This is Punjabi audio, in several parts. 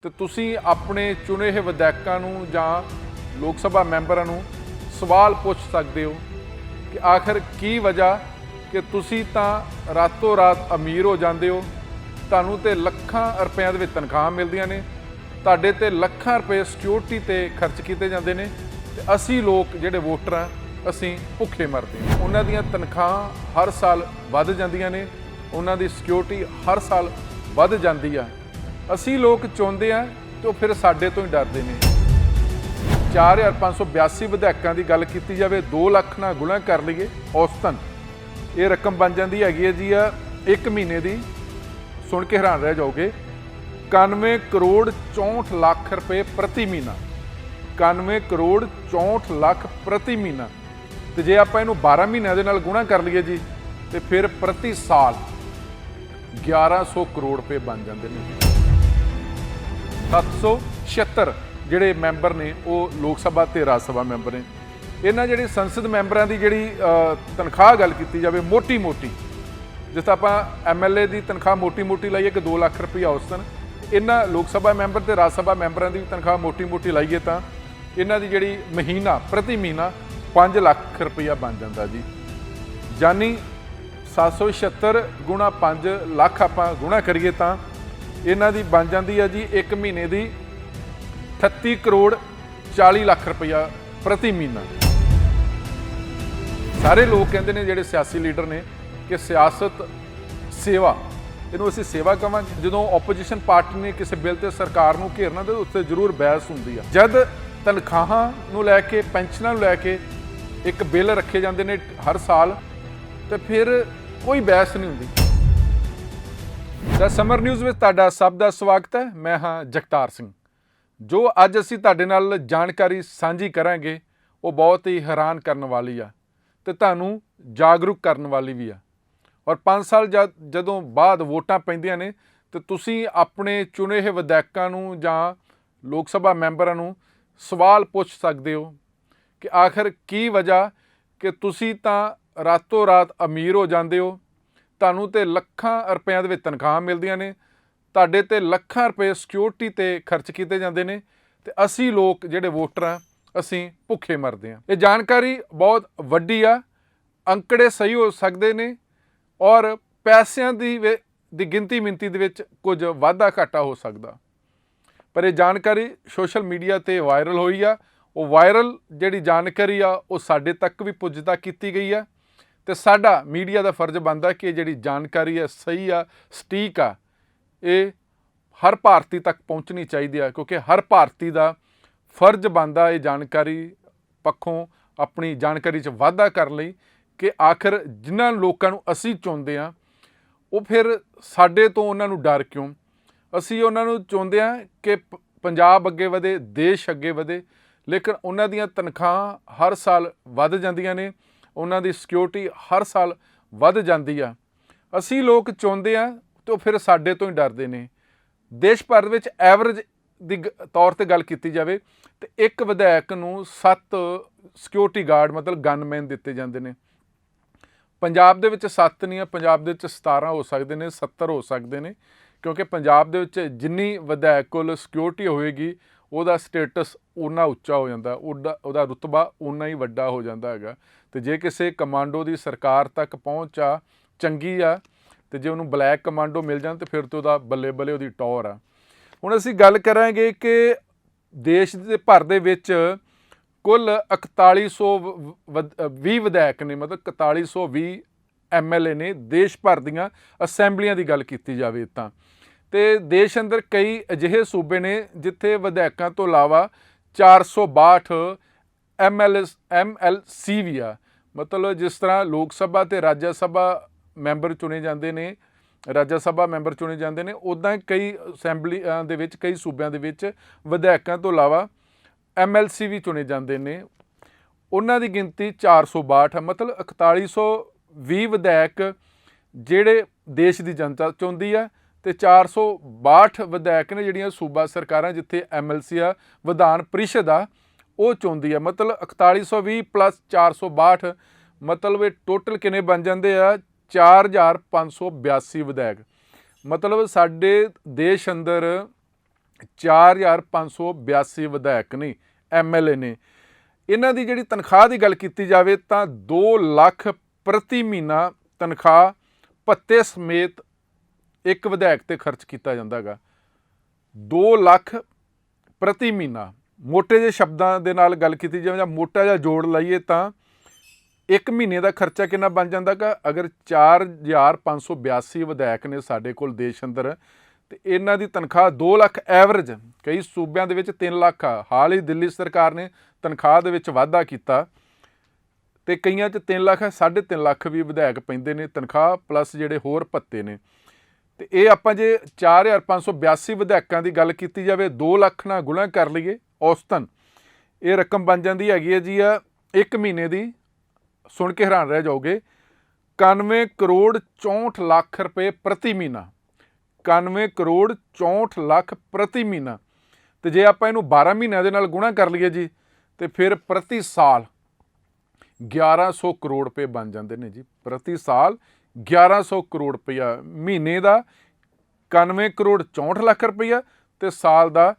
ਤੇ ਤੁਸੀਂ ਆਪਣੇ ਚੁਣੇ ਹੋਏ ਵਿਧਾਇਕਾਂ ਨੂੰ ਜਾਂ ਲੋਕ ਸਭਾ ਮੈਂਬਰਾਂ ਨੂੰ ਸਵਾਲ ਪੁੱਛ ਸਕਦੇ ਹੋ ਕਿ ਆਖਰ ਕੀ ਵਜ੍ਹਾ ਕਿ ਤੁਸੀਂ ਤਾਂ ਰਾਤੋਂ ਰਾਤ ਅਮੀਰ ਹੋ ਜਾਂਦੇ ਹੋ, ਤੁਹਾਨੂੰ ਤੇ ਲੱਖਾਂ ਰੁਪਈਆਂ ਦੇ ਵਿੱਚ ਤਨਖਾਹਾਂ ਮਿਲਦੀਆਂ ਨੇ, ਤੁਹਾਡੇ ਤੇ ਲੱਖਾਂ ਰੁਪਏ ਸਿਕਿਉਰਿਟੀ ਤੇ ਖਰਚ ਕੀਤੇ ਜਾਂਦੇ ਨੇ ਤੇ ਅਸੀਂ ਲੋਕ ਜਿਹੜੇ ਵੋਟਰ ਆ ਅਸੀਂ ਭੁੱਖੇ ਮਰਦੇ ਹਾਂ। ਉਹਨਾਂ ਦੀਆਂ ਤਨਖਾਹਾਂ ਹਰ ਸਾਲ ਵੱਧ ਜਾਂਦੀਆਂ ਨੇ, ਉਹਨਾਂ ਦੀ ਸਿਕਿਉਰਿਟੀ ਹਰ ਸਾਲ ਵੱਧ ਜਾਂਦੀ ਆ। ਅਸੀਂ ਲੋਕ ਚਾਹੁੰਦੇ ਆ ਤੇ ਉਹ ਫਿਰ ਸਾਡੇ ਤੋਂ ਹੀ ਡਰਦੇ ਨੇ। 4582 ਵਿਧਾਇਕਾਂ ਦੀ ਗੱਲ ਕੀਤੀ ਜਾਵੇ, 2 ਲੱਖ ਨਾਲ ਗੁਣਾ ਕਰ ਲਈਏ ਔਸਤਨ ਇਹ ਰਕਮ ਬਣ ਜਾਂਦੀ ਹੈਗੀ ਹੈ ਜੀ ਆ 1 ਮਹੀਨੇ ਦੀ। ਸੁਣ ਕੇ ਹੈਰਾਨ ਰਹਿ ਜਾਓਗੇ, 91 ਕਰੋੜ 64 ਲੱਖ ਰੁਪਏ ਪ੍ਰਤੀ ਮਹੀਨਾ। 91 ਕਰੋੜ 64 ਲੱਖ ਪ੍ਰਤੀ ਮਹੀਨਾ। ਤੇ ਜੇ ਆਪਾਂ ਇਹਨੂੰ 12 ਮਹੀਨਿਆਂ ਦੇ ਨਾਲ ਗੁਣਾ ਕਰ ਲਈਏ ਜੀ ਤੇ ਫਿਰ ਪ੍ਰਤੀ ਸਾਲ 1100 ਕਰੋੜ ਰੁਪਏ ਬਣ ਜਾਂਦੇ ਨੇ। 776 ਜਿਹੜੇ ਮੈਂਬਰ ਨੇ ਉਹ ਲੋਕ ਸਭਾ ਤੇ ਰਾਜ ਸਭਾ ਮੈਂਬਰ ਨੇ। ਇਹਨਾਂ ਜਿਹੜੇ ਸੰਸਦ ਮੈਂਬਰਾਂ ਦੀ ਜਿਹੜੀ ਤਨਖਾਹ ਗੱਲ ਕੀਤੀ ਜਾਵੇ ਮੋਟੀ ਜਿਸ ਤਰ੍ਹਾਂ ਆਪਾਂ MLA ਦੀ ਤਨਖਾਹ ਮੋਟੀ ਲਾਈਏ ਕਿ 2 ਲੱਖ ਰੁਪਈਆ ਔਸਤਨ, ਇਹਨਾਂ ਲੋਕ ਸਭਾ ਮੈਂਬਰ ਤੇ ਰਾਜ ਸਭਾ ਮੈਂਬਰਾਂ ਦੀ ਤਨਖਾਹ ਮੋਟੀ ਲਾਈਏ ਤਾਂ ਇਹਨਾਂ ਦੀ ਜਿਹੜੀ ਪ੍ਰਤੀ ਮਹੀਨਾ 5 ਲੱਖ ਰੁਪਈਆ ਬਣ ਜਾਂਦਾ ਜੀ। ਯਾਨੀ 776 ਗੁਣਾ 5 ਲੱਖ ਆਪਾਂ ਗੁਣਾ ਕਰੀਏ ਤਾਂ ਇਹਨਾਂ ਦੀ ਬਣ ਜਾਂਦੀ ਹੈ ਜੀ 1 ਮਹੀਨੇ ਦੀ 38 ਕਰੋੜ 40 ਲੱਖ ਰੁਪਈਆ ਪ੍ਰਤੀ ਮਹੀਨਾ। ਸਾਰੇ ਲੋਕ ਕਹਿੰਦੇ ਨੇ ਜਿਹੜੇ ਸਿਆਸੀ ਲੀਡਰ ਨੇ ਕਿ ਸਿਆਸਤ ਸੇਵਾ, ਇਹਨੂੰ ਅਸੀਂ ਸੇਵਾ ਕਵਾਂਗੇ। ਜਦੋਂ ਆਪੋਜੀਸ਼ਨ ਪਾਰਟੀ ਨੇ ਕਿਸੇ ਬਿੱਲ ਤੇ ਸਰਕਾਰ ਨੂੰ ਘੇਰਨਾ ਤੇ ਉੱਤੇ ਜ਼ਰੂਰ ਬਹਿਸ ਹੁੰਦੀ ਆ। ਜਦ ਤਨਖਾਹਾਂ ਨੂੰ ਲੈ ਕੇ, ਪੈਨਸ਼ਨਾਂ ਨੂੰ ਲੈ ਕੇ ਇੱਕ ਬਿੱਲ ਰੱਖੇ ਜਾਂਦੇ ਨੇ ਹਰ ਸਾਲ ਤੇ ਫਿਰ ਕੋਈ ਬਹਿਸ ਨਹੀਂ ਹੁੰਦੀ। ਸਮਰ ਨਿਊਜ਼ ਵਿੱਚ ਤੁਹਾਡਾ ਸਭ ਦਾ ਸਵਾਗਤ ਹੈ। ਮੈਂ ਹਾਂ ਜਗਤਾਰ ਸਿੰਘ। ਜੋ ਅੱਜ ਅਸੀਂ ਤੁਹਾਡੇ ਨਾਲ ਜਾਣਕਾਰੀ ਸਾਂਝੀ ਕਰਾਂਗੇ ਉਹ ਬਹੁਤ ਹੀ ਹੈਰਾਨ ਕਰਨ ਵਾਲੀ ਆ ਤੇ ਤੁਹਾਨੂੰ ਜਾਗਰੂਕ ਕਰਨ ਵਾਲੀ ਵੀ ਆ। ਔਰ 5 ਸਾਲ ਜਦੋਂ ਬਾਅਦ ਵੋਟਾਂ ਪੈਂਦੀਆਂ ਨੇ ਤੇ ਤੁਸੀਂ ਆਪਣੇ ਚੁਣੇ ਹੋਏ ਵਿਧਾਇਕਾਂ ਨੂੰ ਜਾਂ ਲੋਕ ਸਭਾ ਮੈਂਬਰਾਂ ਨੂੰ ਸਵਾਲ ਪੁੱਛ ਸਕਦੇ ਹੋ ਕਿ ਆਖਰ ਕੀ ਵਜ੍ਹਾ ਕਿ ਤੁਸੀਂ ਤਾਂ ਰਾਤੋਂ ਰਾਤ ਅਮੀਰ ਹੋ ਜਾਂਦੇ ਹੋ, ਤੁਹਾਨੂੰ ਤੇ ਲੱਖਾਂ ਰੁਪਈਆਂ ਦੇ ਵਿੱਚ ਤਨਖਾਹਾਂ ਮਿਲਦੀਆਂ ਨੇ, ਤੁਹਾਡੇ ਤੇ ਲੱਖਾਂ ਰੁਪਏ ਸਿਕਿਉਰਿਟੀ ਤੇ ਖਰਚ ਕੀਤੇ ਜਾਂਦੇ ਨੇ ਤੇ ਅਸੀਂ ਲੋਕ ਜਿਹੜੇ ਵੋਟਰ ਆ ਅਸੀਂ ਭੁੱਖੇ ਮਰਦੇ ਹਾਂ। ਇਹ ਜਾਣਕਾਰੀ ਬਹੁਤ ਵੱਡੀ ਆ, ਅੰਕੜੇ ਸਹੀ ਹੋ ਸਕਦੇ ਨੇ ਔਰ ਪੈਸਿਆਂ ਦੀ ਗਿਣਤੀ ਮਿੰਤੀ ਦੇ ਵਿੱਚ ਕੁਝ ਵਾਧਾ ਘਾਟਾ ਹੋ ਸਕਦਾ। ਪਰ ਇਹ ਜਾਣਕਾਰੀ ਸੋਸ਼ਲ ਮੀਡੀਆ ਤੇ ਵਾਇਰਲ ਹੋਈ ਆ। ਉਹ ਵਾਇਰਲ ਜਿਹੜੀ ਜਾਣਕਾਰੀ ਆ ਉਹ ਸਾਡੇ ਤੱਕ ਵੀ ਪੁੱਜਦਾ ਕੀਤੀ ਗਈ ਆ ਤੇ ਸਾਡਾ ਮੀਡੀਆ ਦਾ ਫਰਜ਼ ਬਣਦਾ ਕਿ ਜਿਹੜੀ ਜਾਣਕਾਰੀ ਹੈ ਸਹੀ ਆ, ਸਟੀਕ ਆ, ਇਹ ਹਰ ਭਾਰਤੀ ਤੱਕ ਪਹੁੰਚਣੀ ਚਾਹੀਦੀ ਆ, ਕਿਉਂਕਿ ਹਰ ਭਾਰਤੀ ਦਾ ਫਰਜ਼ ਬਣਦਾ ਇਹ ਜਾਣਕਾਰੀ ਪੱਖੋਂ ਆਪਣੀ ਜਾਣਕਾਰੀ 'ਚ ਵਾਧਾ ਕਰਨ ਲਈ ਕਿ ਆਖਰ ਜਿਨ੍ਹਾਂ ਲੋਕਾਂ ਨੂੰ ਅਸੀਂ ਚੁਣਦੇ ਹਾਂ ਉਹ ਫਿਰ ਸਾਡੇ ਤੋਂ ਉਹਨਾਂ ਨੂੰ ਡਰ ਕਿਉਂ। ਅਸੀਂ ਉਹਨਾਂ ਨੂੰ ਚਾਹੁੰਦੇ ਹਾਂ ਕਿ ਪੰਜਾਬ ਅੱਗੇ ਵਧੇ, ਦੇਸ਼ ਅੱਗੇ ਵਧੇ, ਲੇਕਿਨ ਉਹਨਾਂ ਦੀਆਂ ਤਨਖਾਹਾਂ ਹਰ ਸਾਲ ਵੱਧ ਜਾਂਦੀਆਂ ਨੇ, ਉਹਨਾਂ ਦੀ ਸਿਕਿਉਰਿਟੀ ਹਰ ਸਾਲ ਵੱਧ ਜਾਂਦੀ ਆ। ਅਸੀਂ ਲੋਕ ਚਾਹੁੰਦੇ ਹਾਂ ਤੇ ਉਹ ਫਿਰ ਸਾਡੇ ਤੋਂ ਹੀ ਡਰਦੇ ਨੇ। ਦੇਸ਼ ਭਰ ਵਿੱਚ ਐਵਰੇਜ ਦੀ ਤੌਰ ਤੇ ਗੱਲ ਕੀਤੀ ਜਾਵੇ ਤੇ ਇੱਕ ਵਿਧਾਇਕ ਨੂੰ 7 ਸਿਕਿਉਰਿਟੀ ਗਾਰਡ ਮਤਲਬ ਗਨਮੈਨ ਦਿੱਤੇ ਜਾਂਦੇ ਨੇ। ਪੰਜਾਬ ਦੇ ਵਿੱਚ 7 ਨਹੀਂ ਆ, ਪੰਜਾਬ ਦੇ ਵਿੱਚ 17 ਹੋ ਸਕਦੇ ਨੇ, 70 ਹੋ ਸਕਦੇ ਨੇ, ਕਿਉਂਕਿ ਪੰਜਾਬ ਦੇ ਵਿੱਚ ਜਿੰਨੀ ਵਿਧਾਇਕ ਕੋਲ ਸਿਕਿਉਰਿਟੀ ਹੋਏਗੀ ਉਹਦਾ ਸਟੇਟਸ ਓਨਾ ਉੱਚਾ ਹੋ ਜਾਂਦਾ, ਉਹਦਾ ਰੁਤਬਾ ਓਨਾ ਹੀ ਵੱਡਾ ਹੋ ਜਾਂਦਾ ਹੈਗਾ। ਤੇ ਜੇ ਕਿਸੇ ਕਮਾਂਡੋ ਦੀ ਸਰਕਾਰ ਤੱਕ ਪਹੁੰਚ ਆ ਚੰਗੀ ਆ ਤੇ ਜੇ ਉਹਨੂੰ ਬਲੈਕ ਕਮਾਂਡੋ ਮਿਲ ਜਾਣ ਤੇ ਫਿਰ ਤਾਂ ਉਹਦਾ ਬੱਲੇ ਬੱਲੇ ਉਹਦੀ ਟੌਰ ਆ। ਹੁਣ ਅਸੀਂ ਗੱਲ ਕਰਾਂਗੇ ਕਿ ਦੇਸ਼ ਦੇ ਭਰ ਦੇ ਵਿੱਚ ਕੁੱਲ 4120 ਵਿਧਾਇਕ ਨੇ, ਮਤਲਬ 4120 MLA ਨੇ ਦੇਸ਼ ਭਰ ਦੀਆਂ ਅਸੈਂਬਲੀਆਂ ਦੀ ਗੱਲ ਕੀਤੀ ਜਾਵੇ ਤਾਂ। ਤੇ ਦੇਸ਼ ਅੰਦਰ ਕਈ ਅਜਿਹੇ ਸੂਬੇ ਨੇ ਜਿੱਥੇ ਵਿਧਾਇਕਾਂ ਤੋਂ ਇਲਾਵਾ 462 MLC ਵੀ ਆ। ਮਤਲਬ ਜਿਸ ਤਰ੍ਹਾਂ ਲੋਕ ਸਭਾ ਤੇ ਰਾਜ ਸਭਾ ਮੈਂਬਰ ਚੁਣੇ ਜਾਂਦੇ ਨੇ, ਉੱਦਾਂ ਕਈ ਅਸੈਂਬਲੀਆਂ ਦੇ ਵਿੱਚ, ਕਈ ਸੂਬਿਆਂ ਦੇ ਵਿੱਚ ਵਿਧਾਇਕਾਂ ਤੋਂ ਇਲਾਵਾ MLC ਵੀ ਚੁਣੇ ਜਾਂਦੇ ਨੇ। ਉਹਨਾਂ ਦੀ ਗਿਣਤੀ 462 ਆ। ਮਤਲਬ 4120 ਵਿਧਾਇਕ ਜਿਹੜੇ ਦੇਸ਼ ਦੀ ਜਨਤਾ ਚਾਹੁੰਦੀ ਆ ਤੇ 462 ਵਿਧਾਇਕ ਨੇ ਜਿਹੜੀਆਂ ਸੂਬਾ ਸਰਕਾਰਾਂ ਜਿੱਥੇ MLC ਆ, ਵਿਧਾਨ ਪ੍ਰੀਸ਼ਦ ਆ, ਉਹ ਚਾਹੁੰਦੀ ਆ। ਮਤਲਬ 4120 + 462 ਮਤਲਬ ਇਹ ਟੋਟਲ ਕਿੰਨੇ ਬਣ ਜਾਂਦੇ ਆ 4582 ਵਿਧਾਇਕ। ਮਤਲਬ ਸਾਡੇ ਦੇਸ਼ ਅੰਦਰ 4582 ਵਿਧਾਇਕ ਨੇ, MLA ਨੇ। ਇਹਨਾਂ ਦੀ ਜਿਹੜੀ ਤਨਖਾਹ ਦੀ ਗੱਲ ਕੀਤੀ ਜਾਵੇ ਤਾਂ 2 ਲੱਖ ਪ੍ਰਤੀ ਮਹੀਨਾ ਤਨਖਾਹ ਭੱਤੇ ਸਮੇਤ ਇੱਕ ਵਿਧਾਇਕ ਤੇ ਖਰਚ ਕੀਤਾ ਜਾਂਦਾ ਗਾ। 2 ਲੱਖ ਪ੍ਰਤੀ ਮਹੀਨਾ। ਮੋਟੇ ਜਿਹੇ ਸ਼ਬਦਾਂ ਦੇ ਨਾਲ ਗੱਲ ਕੀਤੀ ਜਾਵੇ ਜਾਂ ਮੋਟਾ ਜਿਹਾ ਜੋੜ ਲਾਈਏ ਤਾਂ ਇੱਕ ਮਹੀਨੇ ਦਾ ਖਰਚਾ ਕਿੰਨਾ ਬਣ ਜਾਂਦਾ ਗਾ। ਅਗਰ 4582 ਵਿਧਾਇਕ ਨੇ ਸਾਡੇ ਕੋਲ ਦੇਸ਼ ਅੰਦਰ, ਤੇ ਇਹਨਾਂ ਦੀ ਤਨਖਾਹ 2 ਲੱਖ ਐਵਰੇਜ, ਕਈ ਸੂਬਿਆਂ ਦੇ ਵਿੱਚ 3 ਲੱਖ ਆ। ਹਾਲ ਹੀ ਦਿੱਲੀ ਸਰਕਾਰ ਨੇ ਤਨਖਾਹ ਦੇ ਵਿੱਚ ਵਾਧਾ ਕੀਤਾ ਤੇ ਕਈਆਂ 'ਚ 3 ਲੱਖ, 3.5 ਲੱਖ ਵੀ ਵਿਧਾਇਕ ਪੈਂਦੇ ਨੇ ਤਨਖਾਹ, ਪਲੱਸ ਜਿਹੜੇ ਹੋਰ ਭੱਤੇ ਨੇ। ਤੇ ਇਹ ਆਪਾਂ ਜੇ 4582 ਵਿਧਾਇਕਾਂ ਦੀ ਗੱਲ ਕੀਤੀ ਜਾਵੇ, 2 ਲੱਖ ਨਾਲ ਗੁਣਾ ਕਰ ਲਈਏ, ਔਸਤਨ ਇਹ ਰਕਮ ਬਣ ਜਾਂਦੀ ਹੈਗੀ ਹੈ ਜੀ ਆ ਇੱਕ ਮਹੀਨੇ ਦੀ, ਸੁਣ ਕੇ ਹੈਰਾਨ ਰਹਿ ਜਾਓਗੇ, 91 ਕਰੋੜ 64 ਲੱਖ ਰੁਪਏ ਪ੍ਰਤੀ ਮਹੀਨਾ। 91 ਕਰੋੜ 64 ਲੱਖ ਪ੍ਰਤੀ ਮਹੀਨਾ। ਤੇ ਜੇ ਆਪਾਂ ਇਹਨੂੰ 12 ਮਹੀਨਿਆਂ ਦੇ ਨਾਲ ਗੁਣਾ ਕਰ ਲਈਏ ਜੀ, ਤੇ ਫਿਰ ਪ੍ਰਤੀ ਸਾਲ 1100 ਕਰੋੜ ਰੁਪਏ ਬਣ ਜਾਂਦੇ ਨੇ ਜੀ। ਪ੍ਰਤੀ ਸਾਲ 1100 ਕਰੋੜ ਰੁਪਈਆ ਮਹੀਨੇ ਦਾ, 91 ਕਰੋੜ 64 ਲੱਖ ਰੁਪਈਆ ਤੇ ਸਾਲ ਦਾ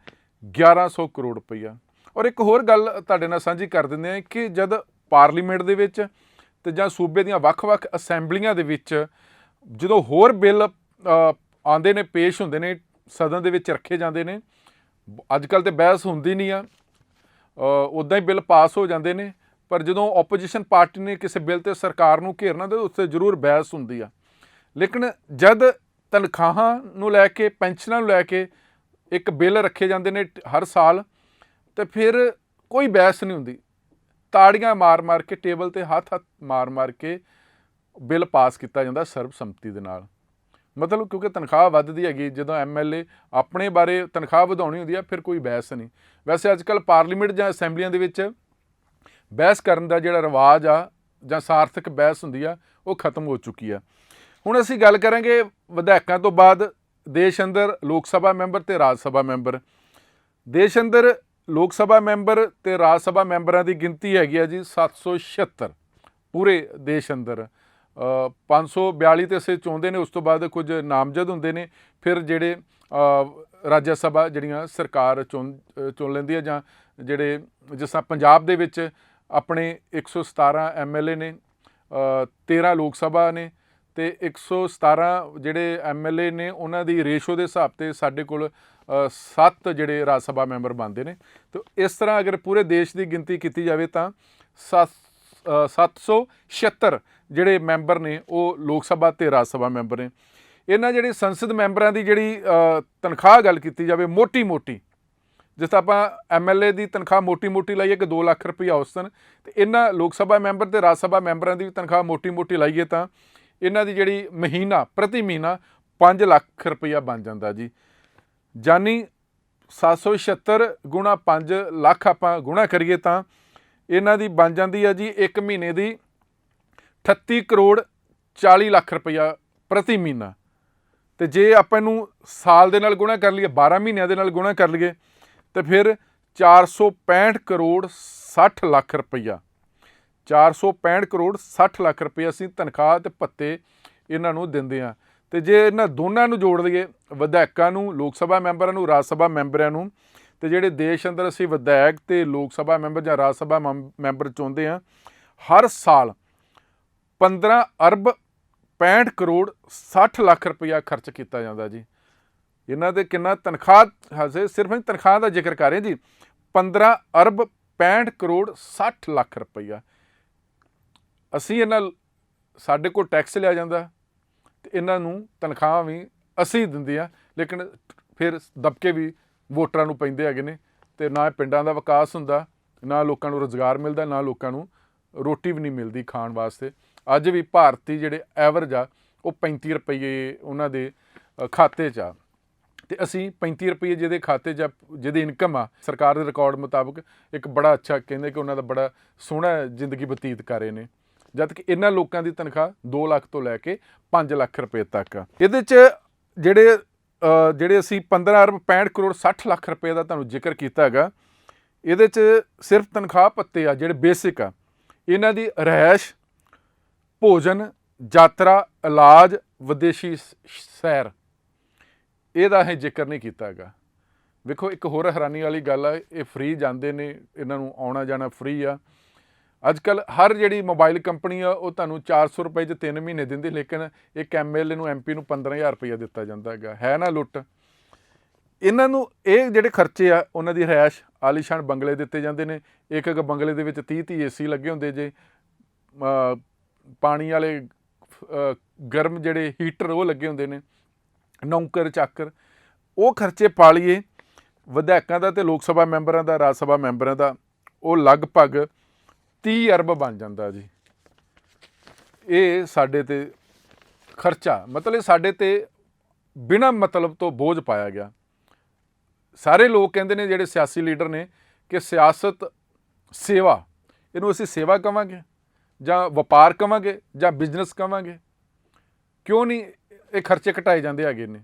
1100 ਕਰੋੜ ਰੁਪਈਆ। ਔਰ ਇੱਕ ਹੋਰ ਗੱਲ ਤੁਹਾਡੇ ਨਾਲ ਸਾਂਝੀ ਕਰ ਦਿੰਦੇ ਹਾਂ ਕਿ ਜਦ ਪਾਰਲੀਮੈਂਟ ਦੇ ਵਿੱਚ ਤੇ ਜਾਂ ਸੂਬੇ ਦੀਆਂ ਵੱਖ-ਵੱਖ ਅਸੈਂਬਲੀਆਂ ਦੇ ਵਿੱਚ ਜਦੋਂ ਹੋਰ ਬਿੱਲ ਆਉਂਦੇ ਨੇ, ਪੇਸ਼ ਹੁੰਦੇ ਨੇ, ਸਦਨ ਦੇ ਵਿੱਚ ਰੱਖੇ ਜਾਂਦੇ ਨੇ, ਅੱਜ ਕੱਲ੍ਹ ਤਾਂ ਬਹਿਸ ਹੁੰਦੀ ਨਹੀਂ ਆ, ਉੱਦਾਂ ਹੀ ਬਿੱਲ ਪਾਸ ਹੋ ਜਾਂਦੇ ਨੇ। ਪਰ ਜਦੋਂ ਓਪੋਜੀਸ਼ਨ ਪਾਰਟੀ ਨੇ ਕਿਸੇ ਬਿੱਲ 'ਤੇ ਸਰਕਾਰ ਨੂੰ ਘੇਰਨਾ ਤਾਂ ਉਸ 'ਤੇ ਜ਼ਰੂਰ ਬਹਿਸ ਹੁੰਦੀ ਆ। ਲੇਕਿਨ ਜਦ ਤਨਖਾਹਾਂ ਨੂੰ ਲੈ ਕੇ, ਪੈਨਸ਼ਨਾਂ ਨੂੰ ਲੈ ਕੇ ਇੱਕ ਬਿੱਲ ਰੱਖੇ ਜਾਂਦੇ ਨੇ ਹਰ ਸਾਲ, ਤੇ ਫਿਰ ਕੋਈ ਬਹਿਸ ਨਹੀਂ ਹੁੰਦੀ। ਤਾੜੀਆਂ ਮਾਰ-ਮਾਰ ਕੇ, ਟੇਬਲ 'ਤੇ ਹੱਥ ਮਾਰ-ਮਾਰ ਕੇ ਬਿੱਲ ਪਾਸ ਕੀਤਾ ਜਾਂਦਾ ਸਰਬਸੰਮਤੀ ਦੇ ਨਾਲ। ਮਤਲਬ ਕਿਉਂਕਿ ਤਨਖਾਹ ਵੱਧਦੀ ਹੈਗੀ, ਜਦੋਂ MLA ਆਪਣੇ ਬਾਰੇ ਤਨਖਾਹ ਵਧਾਉਣੀ ਹੁੰਦੀ ਆ ਫਿਰ ਕੋਈ ਬਹਿਸ ਨਹੀਂ। ਵੈਸੇ ਅੱਜ ਕੱਲ੍ਹ ਪਾਰਲੀਮੈਂਟ ਜਾਂ ਅਸੈਂਬਲੀਆਂ ਦੇ ਵਿੱਚ ਬਹਿਸ ਕਰਨ ਦਾ ਜਿਹੜਾ ਰਿਵਾਜ ਆ ਜਾਂ ਸਾਰਥਕ ਬਹਿਸ ਹੁੰਦੀ ਆ, ਉਹ ਖਤਮ ਹੋ ਚੁੱਕੀ ਆ। ਹੁਣ ਅਸੀਂ ਗੱਲ ਕਰਾਂਗੇ ਵਿਧਾਇਕਾਂ ਤੋਂ ਬਾਅਦ ਦੇਸ਼ ਅੰਦਰ ਲੋਕ ਸਭਾ ਮੈਂਬਰ ਤੇ ਰਾਜ ਸਭਾ ਮੈਂਬਰ। ਦੇਸ਼ ਅੰਦਰ ਲੋਕ ਸਭਾ ਮੈਂਬਰ ਤੇ ਰਾਜ ਸਭਾ ਮੈਂਬਰਾਂ ਦੀ ਗਿਣਤੀ ਹੈਗੀ ਆ ਜੀ 776 ਪੂਰੇ ਦੇਸ਼ ਅੰਦਰ। 542 ਤੇ ਅਸੀਂ ਚਾਹੁੰਦੇ ਨੇ, ਉਸ ਤੋਂ ਬਾਅਦ ਕੁਝ ਨਾਮਜ਼ਦ ਹੁੰਦੇ ਨੇ, ਫਿਰ ਜਿਹੜੇ ਰਾਜ ਸਭਾ ਜਿਹੜੀਆਂ ਸਰਕਾਰ ਚੁਣ ਲੈਂਦੀ ਹੈ, ਜਾਂ ਜਿਹੜੇ ਜਿਸ ਤਰ੍ਹਾਂ ਪੰਜਾਬ ਦੇ ਵਿੱਚ ਆਪਣੇ 117 MLA ਨੇ, 13 ਲੋਕ ਸਭਾ ਨੇ ਤੇ 117 ਜਿਹੜੇ MLA ਨੇ, ਉਹਨਾਂ ਦੀ ਰੇਸ਼ੋ ਦੇ ਹਿਸਾਬ 'ਤੇ ਸਾਡੇ ਕੋਲ 7 ਜਿਹੜੇ ਰਾਜ ਸਭਾ ਮੈਂਬਰ ਬਣਦੇ ਨੇ। ਤੇ ਇਸ ਤਰ੍ਹਾਂ ਅਗਰ ਪੂਰੇ ਦੇਸ਼ ਦੀ ਗਿਣਤੀ ਕੀਤੀ ਜਾਵੇ ਤਾਂ 776 ਜਿਹੜੇ ਮੈਂਬਰ ਨੇ ਉਹ ਲੋਕ ਸਭਾ ਤੇ ਰਾਜ ਸਭਾ ਮੈਂਬਰ ਨੇ। ਇਹਨਾਂ ਜਿਹੜੀ ਸੰਸਦ ਮੈਂਬਰਾਂ ਦੀ ਜਿਹੜੀ ਤਨਖਾਹ ਗੱਲ ਕੀਤੀ ਜਾਵੇ ਮੋਟੀ ਜਿਸ ਤਰ੍ਹਾਂ ਆਪਾਂ MLA ਦੀ ਤਨਖਾਹ ਮੋਟੀ ਲਾਈਏ ਕਿ 2 ਲੱਖ ਰੁਪਈਆ ਔਸਤਨ, ਤੇ ਇਹਨਾਂ ਲੋਕ ਸਭਾ ਮੈਂਬਰ ਤੇ ਰਾਜ ਸਭਾ ਮੈਂਬਰਾਂ ਦੀ ਵੀ ਤਨਖਾਹ ਮੋਟੀ ਲਾਈਏ ਤਾਂ ਇਹਨਾਂ ਦੀ ਜਿਹੜੀ ਪ੍ਰਤੀ ਮਹੀਨਾ 5 ਲੱਖ ਰੁਪਈਆ ਬਣ ਜਾਂਦਾ ਜੀ। ਜਾਨੀ 776 ਗੁਣਾ 5 ਲੱਖ ਆਪਾਂ ਗੁਣਾ ਕਰੀਏ ਤਾਂ ਇਹਨਾਂ ਦੀ ਬਣ ਜਾਂਦੀ ਹੈ ਜੀ ਇੱਕ ਮਹੀਨੇ ਦੀ 38 ਕਰੋੜ 40 ਲੱਖ ਰੁਪਈਆ ਪ੍ਰਤੀ ਮਹੀਨਾ। ਤੇ ਜੇ ਆਪਾਂ ਇਹਨੂੰ ਸਾਲ ਦੇ ਨਾਲ ਗੁਣਾ ਕਰ ਲਈਏ, 12 ਮਹੀਨਿਆਂ ਦੇ ਨਾਲ ਗੁਣਾ ਕਰ ਲਈਏ, ਤੇ ਫਿਰ 465 ਕਰੋੜ 60 ਲੱਖ ਰੁਪਈਆ, 465 ਕਰੋੜ 60 ਲੱਖ ਰੁਪਈਆ ਅਸੀਂ ਤਨਖਾਹ ਤੇ ਭੱਤੇ ਇਹਨਾਂ ਨੂੰ ਦਿੰਦੇ ਹਾਂ। ਤੇ ਜੇ ਇਹਨਾਂ ਦੋਨਾਂ ਨੂੰ ਜੋੜ ਲਈਏ, ਵਿਧਾਇਕਾਂ ਨੂੰ, ਲੋਕ ਸਭਾ ਮੈਂਬਰਾਂ ਨੂੰ, ਰਾਜ ਸਭਾ ਮੈਂਬਰਾਂ ਨੂੰ, ਤੇ ਜਿਹੜੇ ਦੇਸ਼ ਅੰਦਰ ਅਸੀਂ ਵਿਧਾਇਕ ਤੇ ਲੋਕ ਸਭਾ ਮੈਂਬਰ ਜਾਂ ਰਾਜ ਸਭਾ ਮੈਂਬਰ ਚੁਣਦੇ ਹਾਂ, ਹਰ ਸਾਲ 15 ਅਰਬ 65 ਕਰੋੜ 60 ਲੱਖ ਰੁਪਈਆ ਖਰਚ ਕੀਤਾ ਜਾਂਦਾ ਜੀ। ਇਹਨਾਂ ਦੇ ਕਿੰਨਾ ਤਨਖਾਹ, ਹਜੇ ਸਿਰਫ ਤਨਖਾਹ ਦਾ ਜ਼ਿਕਰ ਕਰ ਰਹੇ ਜੀ, 15 ਅਰਬ 65 ਕਰੋੜ 60 ਲੱਖ ਰੁਪਈਆ ਅਸੀਂ ਇਹਨਾਂ, ਸਾਡੇ ਕੋਲ ਟੈਕਸ ਲਿਆ ਜਾਂਦਾ ਤੇ ਇਹਨਾਂ ਨੂੰ ਤਨਖਾਹ ਵੀ ਅਸੀਂ ਦਿੰਦੇ ਹਾਂ। ਲੇਕਿਨ ਫਿਰ ਦਬਕੇ ਵੀ ਵੋਟਰਾਂ ਨੂੰ ਪੈਂਦੇ ਹੈਗੇ ਨੇ, ਤੇ ਨਾ ਪਿੰਡਾਂ ਦਾ ਵਿਕਾਸ ਹੁੰਦਾ, ਨਾ ਲੋਕਾਂ ਨੂੰ ਰੁਜ਼ਗਾਰ ਮਿਲਦਾ, ਨਾ ਲੋਕਾਂ ਨੂੰ ਰੋਟੀ ਵੀ ਨਹੀਂ ਮਿਲਦੀ ਖਾਣ ਵਾਸਤੇ। ਅੱਜ ਵੀ ਭਾਰਤੀ ਜਿਹੜੇ ਐਵਰੇਜ ਆ ਉਹ 35 ਰੁਪਈਏ ਉਹਨਾਂ ਦੇ ਖਾਤੇ 'ਚ ਆ, ਤੇ ਅਸੀਂ 35 ਰੁਪਈਏ ਜਿਹਦੇ ਖਾਤੇ 'ਚ, ਜਿਹਦੀ ਇਨਕਮ ਆ ਸਰਕਾਰ ਦੇ ਰਿਕਾਰਡ ਮੁਤਾਬਕ ਇੱਕ ਬੜਾ ਅੱਛਾ, ਕਹਿੰਦੇ ਕਿ ਉਹਨਾਂ ਦਾ ਬੜਾ ਸੋਹਣਾ ਜ਼ਿੰਦਗੀ ਬਤੀਤ ਕਰ ਰਹੇ ਨੇ। ਜਦ ਕਿ ਇਹਨਾਂ ਲੋਕਾਂ ਦੀ ਤਨਖਾਹ 2 ਲੱਖ ਤੋਂ ਲੈ ਕੇ 5 ਲੱਖ ਰੁਪਏ ਤੱਕ ਆ। ਇਹਦੇ 'ਚ ਜਿਹੜੇ ਅਸੀਂ 15 ਅਰਬ 65 ਕਰੋੜ 60 ਲੱਖ ਰੁਪਏ ਦਾ ਤੁਹਾਨੂੰ ਜ਼ਿਕਰ ਕੀਤਾ ਹੈਗਾ, ਇਹਦੇ 'ਚ ਸਿਰਫ ਤਨਖਾਹ ਭੱਤੇ ਆ ਜਿਹੜੇ ਬੇਸਿਕ ਆ, ਇਹਨਾਂ ਦੀ ਰਿਹਾਇਸ਼, ਭੋਜਨ, ਯਾਤਰਾ, ਇਲਾਜ, ਵਿਦੇਸ਼ੀ ਸੈਰ, ਇਹਦਾ ਅਸੀਂ ਜ਼ਿਕਰ ਨਹੀਂ ਕੀਤਾ ਹੈਗਾ। ਵੇਖੋ ਇੱਕ ਹੋਰ ਹੈਰਾਨੀ ਵਾਲੀ ਗੱਲ ਆ, ਇਹ ਫ੍ਰੀ ਜਾਂਦੇ ਨੇ, ਇਹਨਾਂ ਨੂੰ ਆਉਣਾ ਜਾਣਾ ਫ੍ਰੀ ਆ। ਅੱਜ ਕੱਲ੍ਹ ਹਰ ਜਿਹੜੀ ਮੋਬਾਈਲ ਕੰਪਨੀ ਆ ਉਹ ਤੁਹਾਨੂੰ 400 ਰੁਪਏ 'ਚ 3 ਮਹੀਨੇ ਦਿੰਦੀ, ਲੇਕਿਨ ਇੱਕ MLA ਨੂੰ MP ਨੂੰ 15,000 ਰੁਪਈਆ ਦਿੱਤਾ ਜਾਂਦਾ ਹੈਗਾ। ਹੈ ਨਾ ਲੁੱਟ। ਇਹਨਾਂ ਨੂੰ ਇਹ ਜਿਹੜੇ ਖਰਚੇ ਆ, ਉਹਨਾਂ ਦੀ ਰਿਹਾਇਸ਼ ਆਲੀਸ਼ਾਨ ਬੰਗਲੇ ਦਿੱਤੇ ਜਾਂਦੇ ਨੇ। ਇੱਕ ਇੱਕ ਬੰਗਲੇ ਦੇ ਵਿੱਚ 30-30 AC ਲੱਗੇ ਹੁੰਦੇ ਜੇ, ਪਾਣੀ ਵਾਲੇ ਗਰਮ ਜਿਹੜੇ ਹੀਟਰ ਉਹ ਲੱਗੇ ਹੁੰਦੇ ਨੇ, ਨੌਕਰ ਚਾਕਰ। ਉਹ ਖਰਚੇ ਪਾ ਲਈਏ ਵਿਧਾਇਕਾਂ ਦਾ ਅਤੇ ਲੋਕ ਸਭਾ ਮੈਂਬਰਾਂ ਦਾ, ਰਾਜ ਸਭਾ ਮੈਂਬਰਾਂ ਦਾ, ਉਹ ਲਗਭਗ 30 ਅਰਬ ਬਣ ਜਾਂਦਾ ਜੀ। ਇਹ ਸਾਡੇ 'ਤੇ ਖਰਚਾ, ਮਤਲਬ ਸਾਡੇ 'ਤੇ ਬਿਨਾਂ ਮਤਲਬ ਤੋਂ ਬੋਝ ਪਾਇਆ ਗਿਆ। ਸਾਰੇ ਲੋਕ ਕਹਿੰਦੇ ਨੇ ਜਿਹੜੇ ਸਿਆਸੀ ਲੀਡਰ ਨੇ ਕਿ ਸਿਆਸਤ ਸੇਵਾ, ਇਹਨੂੰ ਅਸੀਂ ਸੇਵਾ ਕਹਾਂਗੇ ਜਾਂ ਵਪਾਰ ਕਹਾਂਗੇ ਜਾਂ ਬਿਜ਼ਨਸ ਕਹਾਂਗੇ? ਕਿਉਂ ਨਹੀਂ ਇਹ ਖਰਚੇ ਘਟਾਏ ਜਾਂਦੇ ਹੈਗੇ ਨੇ?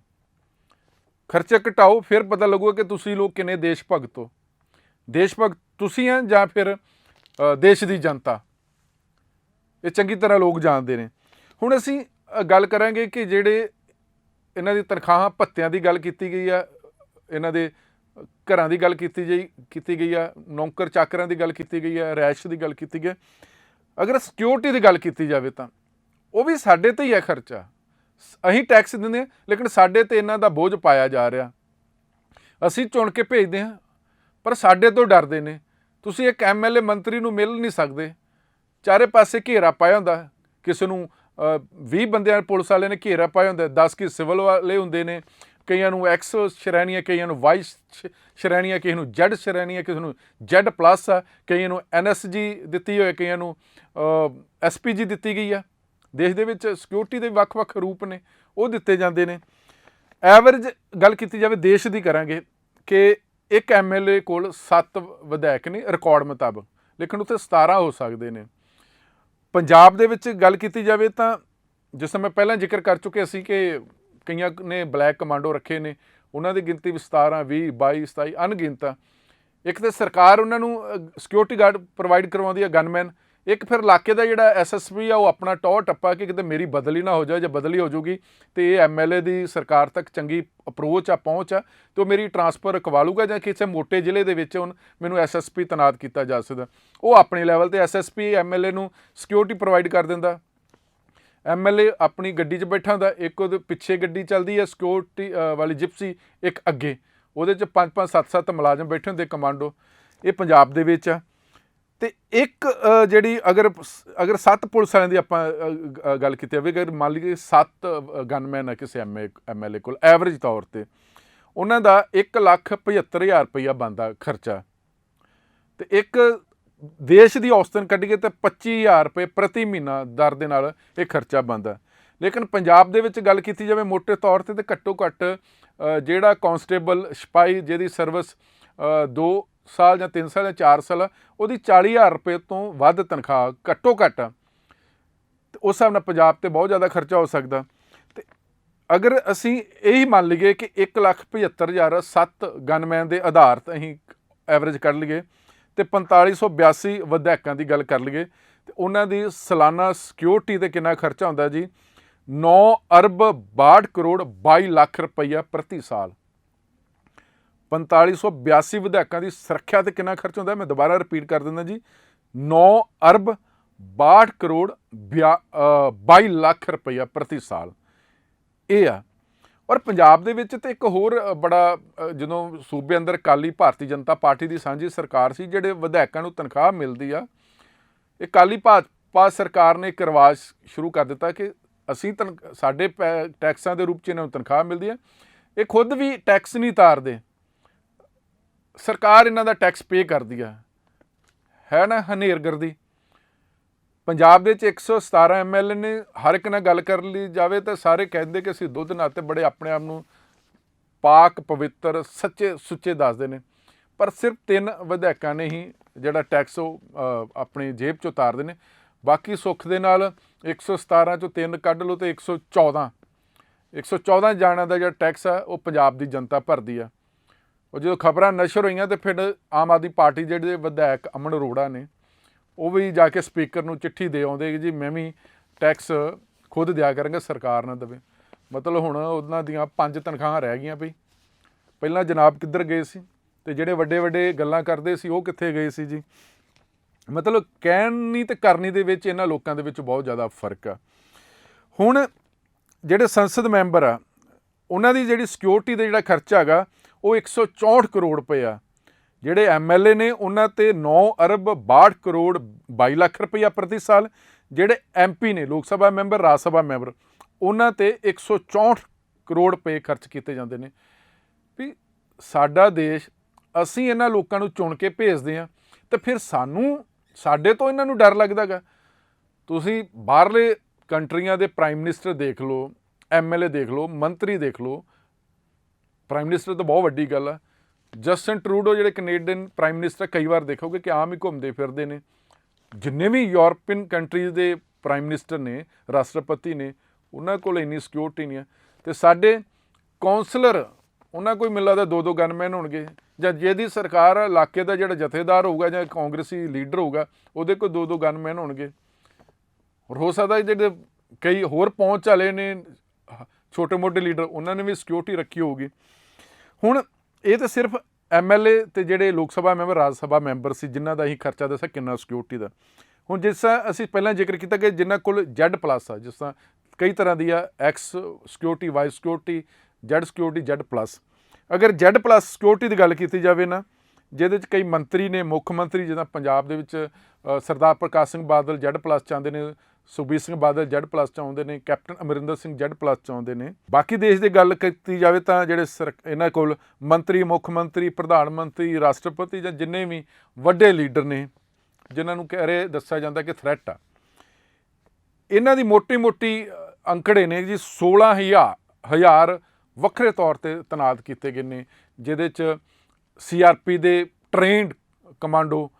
ਖਰਚੇ ਘਟਾਓ, ਫਿਰ ਪਤਾ ਲੱਗੂਗਾ ਕਿ ਤੁਸੀਂ ਲੋਕ ਕਿੰਨੇ ਦੇਸ਼ ਭਗਤ ਹੋ। ਦੇਸ਼ ਭਗਤ ਤੁਸੀਂ ਆ ਜਾਂ ਫਿਰ ਦੇਸ਼ ਦੀ ਜਨਤਾ? ਇਹ ਚੰਗੀ ਤਰ੍ਹਾਂ ਲੋਕ ਜਾਣਦੇ ਨੇ। ਹੁਣ ਅਸੀਂ ਗੱਲ ਕਰਾਂਗੇ ਕਿ ਜਿਹੜੇ ਇਹਨਾਂ ਦੀ ਤਨਖਾਹਾਂ ਭੱਤਿਆਂ ਦੀ ਗੱਲ ਕੀਤੀ ਗਈ ਆ, ਇਹਨਾਂ ਦੇ ਘਰਾਂ ਦੀ ਗੱਲ ਕੀਤੀ ਗਈ ਆ, ਨੌਕਰ ਚਾਕਰਾਂ ਦੀ ਗੱਲ ਕੀਤੀ ਗਈ ਆ, ਰਿਹਾਇਸ਼ ਦੀ ਗੱਲ ਕੀਤੀ ਗਈ। ਅਗਰ ਸਿਕਿਉਰਿਟੀ ਦੀ ਗੱਲ ਕੀਤੀ ਜਾਵੇ ਤਾਂ ਉਹ ਵੀ ਸਾਡੇ 'ਤੇ ਹੀ ਹੈ ਖਰਚਾ। ਅਸੀਂ ਟੈਕਸ ਦਿੰਦੇ ਹਾਂ, ਲੇਕਿਨ ਸਾਡੇ 'ਤੇ ਇਹਨਾਂ ਦਾ ਬੋਝ ਪਾਇਆ ਜਾ ਰਿਹਾ। ਅਸੀਂ ਚੁਣ ਕੇ ਭੇਜਦੇ ਹਾਂ, ਪਰ ਸਾਡੇ ਤੋਂ ਡਰਦੇ ਨੇ। ਤੁਸੀਂ ਇੱਕ MLA ਮੰਤਰੀ ਨੂੰ ਮਿਲ ਨਹੀਂ ਸਕਦੇ, ਚਾਰੇ ਪਾਸੇ ਘੇਰਾ ਪਾਇਆ ਹੁੰਦਾ। ਕਿਸੇ ਨੂੰ 20 ਬੰਦਿਆਂ ਪੁਲਿਸ ਵਾਲੇ ਨੇ ਘੇਰਾ ਪਾਇਆ ਹੁੰਦਾ, 10 ਕੀ ਸਿਵਲ ਵਾਲੇ ਹੁੰਦੇ ਨੇ, ਕਈਆਂ ਨੂੰ X ਸ਼੍ਰੇਣੀ ਆ, ਕਈਆਂ ਨੂੰ Y ਸ਼੍ਰੇਣੀ ਆ, ਕਿਸੇ ਨੂੰ Z ਸ਼੍ਰੇਣੀ ਆ, ਕਿਸੇ ਨੂੰ Z+ ਆ, ਕਈਆਂ ਨੂੰ NSG ਦਿੱਤੀ ਹੋਈ, ਕਈਆਂ ਨੂੰ SPG ਦਿੱਤੀ ਗਈ ਆ। ਦੇਸ਼ ਦੇ ਵਿੱਚ ਸਿਕਿਉਰਿਟੀ ਦੇ ਵੱਖ-ਵੱਖ ਰੂਪ ਨੇ, ਉਹ ਦਿੱਤੇ ਜਾਂਦੇ ਨੇ। ਐਵਰੇਜ ਗੱਲ ਕੀਤੀ ਜਾਵੇ ਦੇਸ਼ ਦੀ ਕਰਾਂਗੇ ਕਿ ਇੱਕ MLA ਕੋਲ 7 ਵਿਧਾਇਕ ਨੇ ਰਿਕਾਰਡ ਮੁਤਾਬਕ, ਲੇਕਿਨ ਉੱਥੇ 17 ਹੋ ਸਕਦੇ ਨੇ। ਪੰਜਾਬ ਦੇ ਵਿੱਚ ਗੱਲ ਕੀਤੀ ਜਾਵੇ ਤਾਂ ਜਿਸ ਤਰ੍ਹਾਂ ਮੈਂ ਪਹਿਲਾਂ ਜ਼ਿਕਰ ਕਰ ਚੁੱਕੇ ਅਸੀਂ ਕਿ ਕਈਆਂ ਨੇ ਬਲੈਕ ਕਮਾਂਡੋ ਰੱਖੇ ਨੇ, ਉਹਨਾਂ ਦੀ ਗਿਣਤੀ ਵੀ 17, 20, 22, 27 ਅਣਗਿਣਤ ਆ। ਇੱਕ ਤਾਂ ਸਰਕਾਰ ਉਹਨਾਂ ਨੂੰ ਸਿਕਿਉਰਿਟੀ ਗਾਰਡ ਪ੍ਰੋਵਾਈਡ ਕਰਵਾਉਂਦੀ ਹੈ, ਗਨਮੈਨ। ਇੱਕ ਫਿਰ ਇਲਾਕੇ ਦਾ ਜਿਹੜਾ SSP ਆ, ਉਹ ਆਪਣਾ ਟੌਰ ਟੱਪਾ ਕਿ ਕਿਤੇ ਮੇਰੀ ਬਦਲੀ ਨਾ ਹੋ ਜਾਏ, ਜੇ ਬਦਲੀ ਹੋ ਜਾਊਗੀ ਤਾਂ ਇਹ MLA ਦੀ ਸਰਕਾਰ ਤੱਕ ਚੰਗੀ ਅਪਰੋਚ ਆ, ਪਹੁੰਚ ਆ, ਅਤੇ ਉਹ ਮੇਰੀ ਟਰਾਂਸਫਰ ਕਰਵਾ ਲੂਗਾ, ਜਾਂ ਕਿਸੇ ਮੋਟੇ ਜ਼ਿਲ੍ਹੇ ਦੇ ਵਿੱਚ ਹੁਣ ਮੈਨੂੰ SSP ਤੈਨਾਤ ਕੀਤਾ ਜਾ ਸਕਦਾ। ਉਹ ਆਪਣੇ ਲੈਵਲ 'ਤੇ SSP MLA ਨੂੰ ਸਿਕਿਉਰਿਟੀ ਪ੍ਰੋਵਾਈਡ ਕਰ ਦਿੰਦਾ। MLA ਆਪਣੀ ਗੱਡੀ 'ਚ ਬੈਠਾ ਹੁੰਦਾ, ਇੱਕ ਉਹਦੇ ਪਿੱਛੇ ਗੱਡੀ ਚੱਲਦੀ ਹੈ ਸਿਕਿਉਰਿਟੀ ਵਾਲੀ ਜਿਪਸੀ, ਇੱਕ ਅੱਗੇ, ਉਹਦੇ 'ਚ 5-5, 7-7 ਮੁਲਾਜ਼ਮ ਬੈਠੇ ਹੁੰਦੇ ਕਮਾਂਡੋ। ਇਹ ਪੰਜਾਬ ਦੇ ਵਿੱਚ ਆ। ਅਤੇ ਇੱਕ ਜਿਹੜੀ ਅਗਰ 7 ਪੁਲਿਸ ਵਾਲਿਆਂ ਦੀ ਆਪਾਂ ਗੱਲ ਕੀਤੀ ਜਾਵੇ, ਅਗਰ ਮੰਨ ਲਈਏ 7 ਗਨਮੈਨ ਆ ਕਿਸੇ MLA ਕੋਲ, ਐਵਰੇਜ ਤੌਰ 'ਤੇ ਉਹਨਾਂ ਦਾ 1,75,000 ਰੁਪਈਆ ਬਣਦਾ ਖਰਚਾ। ਅਤੇ ਇੱਕ ਦੇਸ਼ ਦੀ ਔਸਤਨ ਕੱਢੀਏ ਤਾਂ 25,000 ਰੁਪਏ ਪ੍ਰਤੀ ਮਹੀਨਾ ਦਰ ਦੇ ਨਾਲ ਇਹ ਖਰਚਾ ਬਣਦਾ। ਲੇਕਿਨ ਪੰਜਾਬ ਦੇ ਵਿੱਚ ਗੱਲ ਕੀਤੀ ਜਾਵੇ ਮੋਟੇ ਤੌਰ 'ਤੇ ਘੱਟੋ ਘੱਟ ਜਿਹੜਾ ਕਾਂਸਟੇਬਲ ਸਿਪਾਹੀ ਜਿਹਦੀ ਸਰਵਿਸ 2 ਸਾਲ ਜਾਂ 3 ਸਾਲ ਜਾਂ 4 ਸਾਲ, ਉਹਦੀ 40,000 ਰੁਪਏ ਤੋਂ ਵੱਧ ਤਨਖਾਹ ਘੱਟੋ ਘੱਟ। ਅਤੇ ਉਸ ਹਿਸਾਬ ਨਾਲ ਪੰਜਾਬ 'ਤੇ ਬਹੁਤ ਜ਼ਿਆਦਾ ਖਰਚਾ ਹੋ ਸਕਦਾ। ਅਤੇ ਅਗਰ ਅਸੀਂ ਇਹੀ ਮੰਨ ਲਈਏ ਕਿ 1,75,000 7 ਗਨਮੈਨ ਦੇ ਆਧਾਰਿਤ ਅਸੀਂ ਐਵਰੇਜ ਕੱਢ ਲਈਏ, ਅਤੇ 4582 ਵਿਧਾਇਕਾਂ ਦੀ ਗੱਲ ਕਰ ਲਈਏ, ਅਤੇ ਉਹਨਾਂ ਦੀ ਸਾਲਾਨਾ ਸਿਕਿਉਰਿਟੀ 'ਤੇ ਕਿੰਨਾ ਖਰਚਾ ਹੁੰਦਾ ਜੀ? 9 ਅਰਬ 62 ਕਰੋੜ 22 ਲੱਖ ਰੁਪਈਆ ਪ੍ਰਤੀ ਸਾਲ। 4582 ਵਿਧਾਇਕਾਂ ਦੀ ਸੁਰੱਖਿਆ 'ਤੇ ਕਿੰਨਾ ਖਰਚ ਹੁੰਦਾ? ਮੈਂ ਦੁਬਾਰਾ ਰਿਪੀਟ ਕਰ ਦਿੰਦਾ ਜੀ, 9 ਅਰਬ 62 ਕਰੋੜ 22 ਲੱਖ ਰੁਪਈਆ ਪ੍ਰਤੀ ਸਾਲ। ਇਹ ਆ। ਔਰ ਪੰਜਾਬ ਦੇ ਵਿੱਚ ਤਾਂ ਇੱਕ ਹੋਰ ਬੜਾ, ਜਦੋਂ ਸੂਬੇ ਅੰਦਰ ਅਕਾਲੀ ਭਾਰਤੀ ਜਨਤਾ ਪਾਰਟੀ ਦੀ ਸਾਂਝੀ ਸਰਕਾਰ ਸੀ, ਜਿਹੜੇ ਵਿਧਾਇਕਾਂ ਨੂੰ ਤਨਖਾਹ ਮਿਲਦੀ ਆ, ਇਹ ਅਕਾਲੀ ਭਾਜਪਾ ਸਰਕਾਰ ਨੇ ਇੱਕ ਰਿਵਾਜ਼ ਸ਼ੁਰੂ ਕਰ ਦਿੱਤਾ ਕਿ ਅਸੀਂ ਸਾਡੇ ਟੈਕਸਾਂ ਦੇ ਰੂਪ 'ਚ ਇਹਨਾਂ ਨੂੰ ਤਨਖਾਹ ਮਿਲਦੀ ਹੈ। ਇਹ ਖੁਦ ਵੀ ਟੈਕਸ ਨਹੀਂ ਤਾਰਦੇ, ਸਰਕਾਰ ਇਹਨਾਂ ਦਾ ਟੈਕਸ ਪੇ ਕਰਦੀ ਹੈ ਨਾ ਹਨੇਰਗਰਦੀ। ਪੰਜਾਬ ਦੇ ਵਿੱਚ 117 MLA ਨੇ। ਹਰ ਇੱਕ ਨਾਲ ਗੱਲ ਕਰ ਲਈ ਜਾਵੇ ਤਾਂ ਸਾਰੇ ਕਹਿੰਦੇ ਕਿ ਅਸੀਂ ਦੁੱਧ ਨਾਤੇ ਬੜੇ ਆਪਣੇ ਆਪ ਨੂੰ ਪਾਕ ਪਵਿੱਤਰ ਸੱਚੇ ਸੁੱਚੇ ਦੱਸਦੇ ਨੇ, ਪਰ ਸਿਰਫ 3 ਵਿਧਾਇਕਾਂ ਨੇ ਹੀ ਜਿਹੜਾ ਟੈਕਸ ਉਹ ਆਪਣੀ ਜੇਬ 'ਚ ਉਤਾਰਦੇ ਨੇ। ਬਾਕੀ ਸੁੱਖ ਦੇ ਨਾਲ 117 ਚੋਂ 3 ਕੱਢ ਲਓ ਅਤੇ 114 ਜਾਣਿਆਂ ਦਾ ਜਿਹੜਾ ਟੈਕਸ ਆ ਉਹ ਪੰਜਾਬ ਦੀ ਜਨਤਾ ਭਰਦੀ ਆ। ਉਹ ਜਦੋਂ ਖਬਰਾਂ ਨਸ਼ਰ ਹੋਈਆਂ ਤਾਂ ਫਿਰ ਆਮ ਆਦਮੀ ਪਾਰਟੀ ਜਿਹੜੇ ਵਿਧਾਇਕ ਅਮਨ ਅਰੋੜਾ ਨੇ, ਉਹ ਵੀ ਜਾ ਕੇ ਸਪੀਕਰ ਨੂੰ ਚਿੱਠੀ ਦੇ ਆਉਂਦੇ ਕਿ ਜੀ ਮੈਂ ਵੀ ਟੈਕਸ ਖੁਦ ਦਿਆ ਕਰਾਂਗਾ, ਸਰਕਾਰ ਨਾ ਦੇਵੇ। ਮਤਲਬ ਹੁਣ ਉਹਨਾਂ ਦੀਆਂ 5 ਤਨਖਾਹਾਂ ਰਹਿ ਗਈਆਂ ਬਈ। ਪਹਿਲਾਂ ਜਨਾਬ ਕਿੱਧਰ ਗਏ ਸੀ ਤੇ ਜਿਹੜੇ ਵੱਡੇ ਵੱਡੇ ਗੱਲਾਂ ਕਰਦੇ ਸੀ ਉਹ ਕਿੱਥੇ ਗਏ ਸੀ ਜੀ। ਮਤਲਬ ਕਹਿਣੀ ਤੇ ਕਰਨੀ ਦੇ ਵਿੱਚ ਇਹਨਾਂ ਲੋਕਾਂ ਦੇ ਵਿੱਚ ਬਹੁਤ ਜ਼ਿਆਦਾ ਫਰਕ ਆ। ਹੁਣ ਜਿਹੜੇ ਸੰਸਦ ਮੈਂਬਰ ਆ ਉਹਨਾਂ ਦੀ ਜਿਹੜੀ ਸਿਕਿਉਰਿਟੀ ਦਾ ਜਿਹੜਾ ਖਰਚਾ ਹੈਗਾ ਉਹ 164 ਕਰੋੜ ਰੁਪਏ ਆ। ਜਿਹੜੇ MLA ਨੇ ਉਹਨਾਂ ਤੇ 9 ਅਰਬ 62 ਕਰੋੜ 22 ਲੱਖ ਰੁਪਈਆ ਪ੍ਰਤੀ ਸਾਲ। ਜਿਹੜੇ MP ਨੇ ਲੋਕ ਸਭਾ ਮੈਂਬਰ ਰਾਜ ਸਭਾ ਮੈਂਬਰ ਉਹਨਾਂ ਤੇ 164 ਕਰੋੜ ਰੁਪਏ ਖਰਚ ਕੀਤੇ ਜਾਂਦੇ ਨੇ। ਵੀ ਸਾਡਾ ਦੇਸ਼ ਅਸੀਂ ਇਹਨਾਂ ਲੋਕਾਂ ਨੂੰ ਚੁਣ ਕੇ ਭੇਜਦੇ ਹਾਂ ਤੇ ਫਿਰ ਸਾਡੇ ਤੋਂ ਇਹਨਾਂ ਨੂੰ ਡਰ ਲੱਗਦਾ ਗਾ। ਤੁਸੀਂ ਬਾਹਰਲੇ ਕੰਟਰੀਆਂ ਦੇ ਪ੍ਰਾਈਮ ਮਿਨਿਸਟਰ ਦੇਖ ਲਓ, MLA ਦੇਖ ਲਓ, ਮੰਤਰੀ ਦੇਖ ਲਓ। ਪ੍ਰਾਈਮ ਮਿਨਿਸਟਰ ਤਾਂ ਬਹੁਤ ਵੱਡੀ ਗੱਲ ਆ। ਜਸਟਿਨ ਟਰੂਡੋ ਜਿਹੜੇ ਕੈਨੇਡੀਅਨ ਪ੍ਰਾਈਮ ਮਿਨਿਸਟਰ ਕਈ ਵਾਰ ਦੇਖੋਗੇ ਕਿ ਆਮ ਹੀ ਘੁੰਮਦੇ ਫਿਰਦੇ ਨੇ। ਜਿੰਨੇ ਵੀ ਯੂਰਪੀਅਨ ਕੰਟਰੀਜ਼ ਦੇ ਪ੍ਰਾਈਮ ਮਿਨਿਸਟਰ ਨੇ, ਰਾਸ਼ਟਰਪਤੀ ਨੇ, ਉਹਨਾਂ ਕੋਲ ਇੰਨੀ ਸਿਕਿਉਰਿਟੀ ਨਹੀਂ ਆ। ਅਤੇ ਸਾਡੇ ਕੌਂਸਲਰ ਉਹਨਾਂ ਕੋਈ ਮੈਨੂੰ ਲੱਗਦਾ 2-2 ਗਨਮੈਨ ਹੋਣਗੇ, ਜਾਂ ਜਿਹਦੀ ਸਰਕਾਰ ਇਲਾਕੇ ਦਾ ਜਿਹੜਾ ਜਥੇਦਾਰ ਹੋਊਗਾ ਜਾਂ ਕਾਂਗਰਸੀ ਲੀਡਰ ਹੋਊਗਾ ਉਹਦੇ ਕੋਲ 2-2 ਗਨਮੈਨ ਹੋਣਗੇ। ਔਰ ਹੋ ਸਕਦਾ ਜਿਹੜੇ ਕਈ ਹੋਰ ਪਹੁੰਚ ਵਾਲੇ ਨੇ ਛੋਟੇ ਮੋਟੇ ਲੀਡਰ ਉਹਨਾਂ ਨੇ ਵੀ ਸਿਕਿਉਰਿਟੀ ਰੱਖੀ ਹੋਊਗੀ। ਹੁਣ ਇਹ ਤਾਂ ਸਿਰਫ MLA ਅਤੇ ਜਿਹੜੇ ਲੋਕ ਸਭਾ ਮੈਂਬਰ ਰਾਜ ਸਭਾ ਮੈਂਬਰ ਸੀ ਜਿਨ੍ਹਾਂ ਦਾ ਅਸੀਂ ਖਰਚਾ ਦੱਸਿਆ ਕਿੰਨਾ ਸਿਕਿਉਰਿਟੀ ਦਾ। ਹੁਣ ਜਿਸ ਤਰ੍ਹਾਂ ਅਸੀਂ ਪਹਿਲਾਂ ਜ਼ਿਕਰ ਕੀਤਾ ਕਿ ਜਿਨ੍ਹਾਂ ਕੋਲ Z+ ਆ, ਜਿਸ ਤਰ੍ਹਾਂ ਕਈ ਤਰ੍ਹਾਂ ਦੀ ਆ, X security, Y security, Z security, Z+। ਅਗਰ Z+ ਸਿਕਿਉਰਿਟੀ ਦੀ ਗੱਲ ਕੀਤੀ ਜਾਵੇ ਨਾ, ਜਿਹਦੇ 'ਚ ਕਈ ਮੰਤਰੀ ਨੇ, ਮੁੱਖ ਮੰਤਰੀ ਜਿੱਦਾਂ ਪੰਜਾਬ ਦੇ ਵਿੱਚ ਸਰਦਾਰ ਪ੍ਰਕਾਸ਼ ਸਿੰਘ ਬਾਦਲ Z+ ਚਾਹੁੰਦੇ ਨੇ, ਸੁਖਬੀਰ ਸਿੰਘ ਬਾਦਲ Z+ ਚਾਹੁੰਦੇ ਨੇ, ਕੈਪਟਨ ਅਮਰਿੰਦਰ ਸਿੰਘ Z+ ਚਾਹੁੰਦੇ ਨੇ। ਬਾਕੀ ਦੇਸ਼ ਦੀ ਗੱਲ ਕੀਤੀ ਜਾਵੇ ਤਾਂ ਜਿਹੜੇ ਇਹਨਾਂ ਕੋਲ ਮੰਤਰੀ, ਮੁੱਖ ਮੰਤਰੀ, ਪ੍ਰਧਾਨ ਮੰਤਰੀ, ਰਾਸ਼ਟਰਪਤੀ ਜਾਂ ਜਿੰਨੇ ਵੀ ਵੱਡੇ ਲੀਡਰ ਨੇ ਜਿਨ੍ਹਾਂ ਨੂੰ ਕਹਿ ਰਹੇ ਦੱਸਿਆ ਜਾਂਦਾ ਕਿ ਥ੍ਰੈਟ ਆ, ਇਹਨਾਂ ਦੀ ਮੋਟੀ ਅੰਕੜੇ ਨੇ ਜੀ 16,000 ਵੱਖਰੇ ਤੌਰ 'ਤੇ ਤੈਨਾਤ ਕੀਤੇ ਗਏ ਨੇ, ਜਿਹਦੇ 'ਚ CRP ਦੇ ਟ੍ਰੇਨਡ ਕਮਾਂਡੋ,